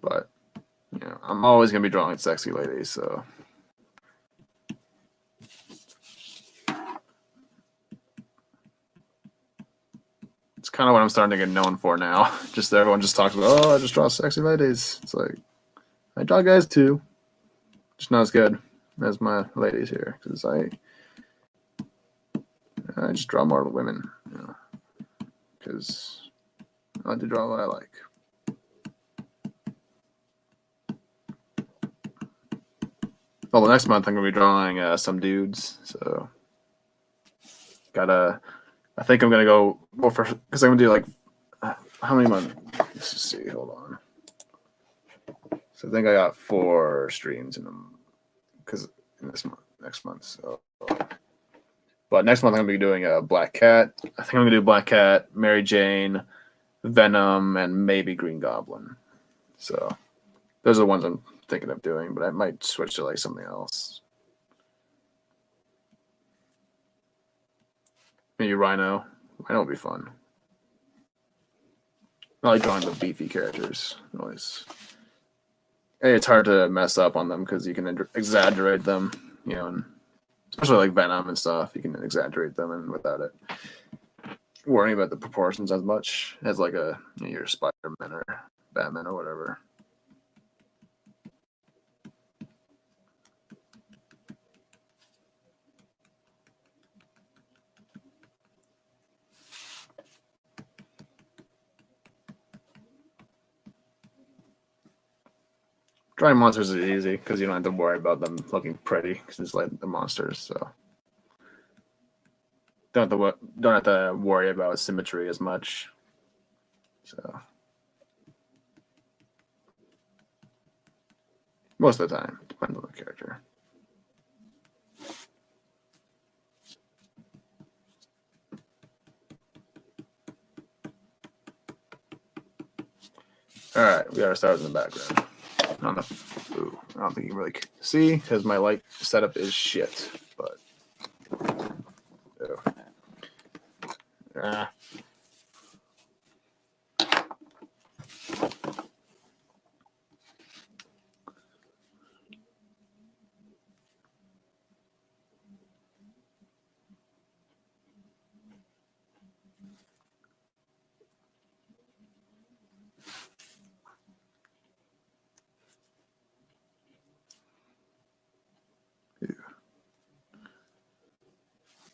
But you know, I'm always gonna be drawing sexy ladies, so it's kind of what I'm starting to get known for now. Just everyone just talks about, oh, I just draw sexy ladies. It's like I draw guys too, just not as good as my ladies here because I just draw more women, you know, because I like to draw what I like. Well, the next month I'm gonna be drawing some dudes, so I think I'm gonna go for because I'm gonna do like how many months? Let's just see. Hold on. So I think I got 4 streams in them because in this month, next month. So, but next month I'm gonna be doing a Black Cat. I think I'm gonna do Black Cat, Mary Jane, Venom, and maybe Green Goblin. So those are the ones I'm thinking of doing, but I might switch to like something else. Maybe Rhino. Rhino would be fun. I like drawing the beefy characters. Always. It's hard to mess up on them because you can exaggerate them, you know, and especially like Venom and stuff. You can exaggerate them and without it worrying about the proportions as much as like your Spider-Man or Batman or whatever. Drawing monsters is easy because you don't have to worry about them looking pretty because it's like the monsters. So don't have to worry about symmetry as much. So most of the time, depends on the character. All right, we gotta start in the background. I don't think you can really see because my light setup is shit. But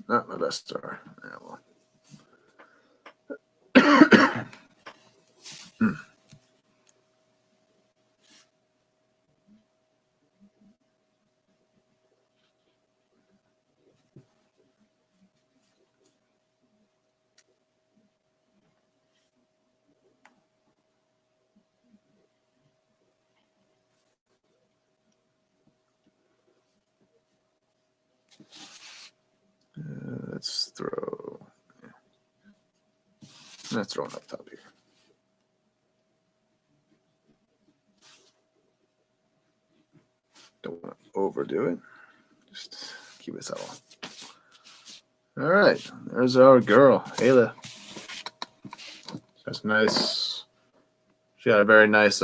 not my best star. Yeah, well. Let's throw it up top here. Don't want to overdo it. Just keep it subtle. All right, there's our girl, Aayla. That's nice. She got a very nice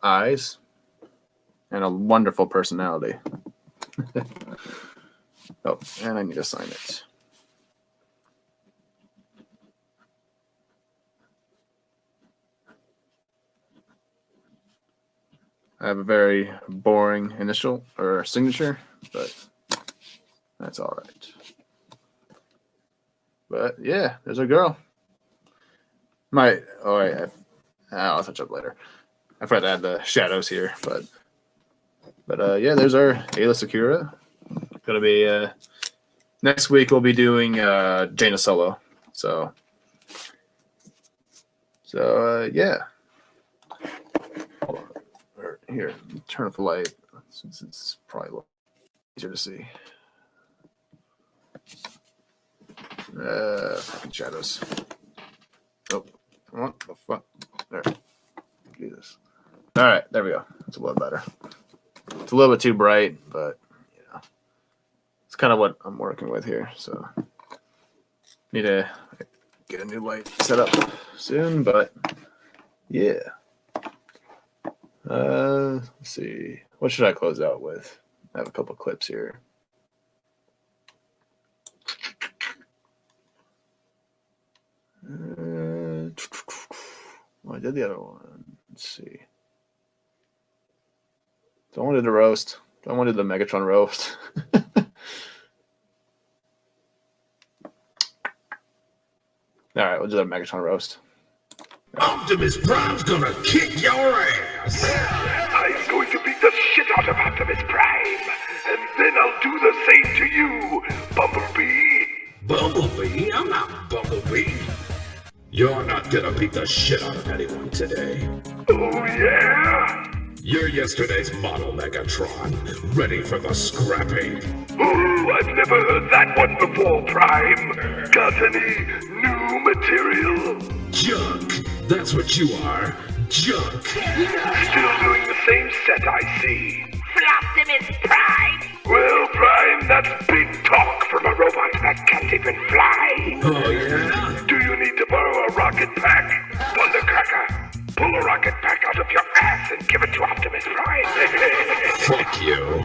eyes and a wonderful personality. Oh, and I need to sign it. I have a very boring initial or signature, but that's all right. But yeah, there's a girl. I'll touch up later. I forgot to add the shadows here, but yeah, there's our Aayla Secura. Gonna be next week. We'll be doing Jaina solo. So yeah. Here, turn up the light since it's probably a little easier to see. Fucking shadows. Oh, what the fuck? There. Jesus. All right, there we go. It's a little better. It's a little bit too bright, but you know, it's kind of what I'm working with here. So need to get a new light set up soon, but yeah. Let's see. What should I close out with? I have a couple clips here. I did the other one. Let's see. Don't want to do the roast. Don't want to do the Megatron roast. All right, we'll do the Megatron roast. Optimus Prime's gonna kick your ass! I'm going to beat the shit out of Optimus Prime, and then I'll do the same to you, Bumblebee. Bumblebee? I'm not Bumblebee. You're not gonna beat the shit out of anyone today. Oh, yeah? You're yesterday's model Megatron, ready for the scrapping. Oh, I've never heard that one before, Prime. Got any new material? Junk! That's what you are. Junk! Still doing the same set, I see. Optimus Prime! Well, Prime, that's big talk from a robot that can't even fly. Oh, yeah? Do you need to borrow a rocket pack? Thundercracker, pull a rocket pack out of your ass and give it to Optimus Prime. Fuck you.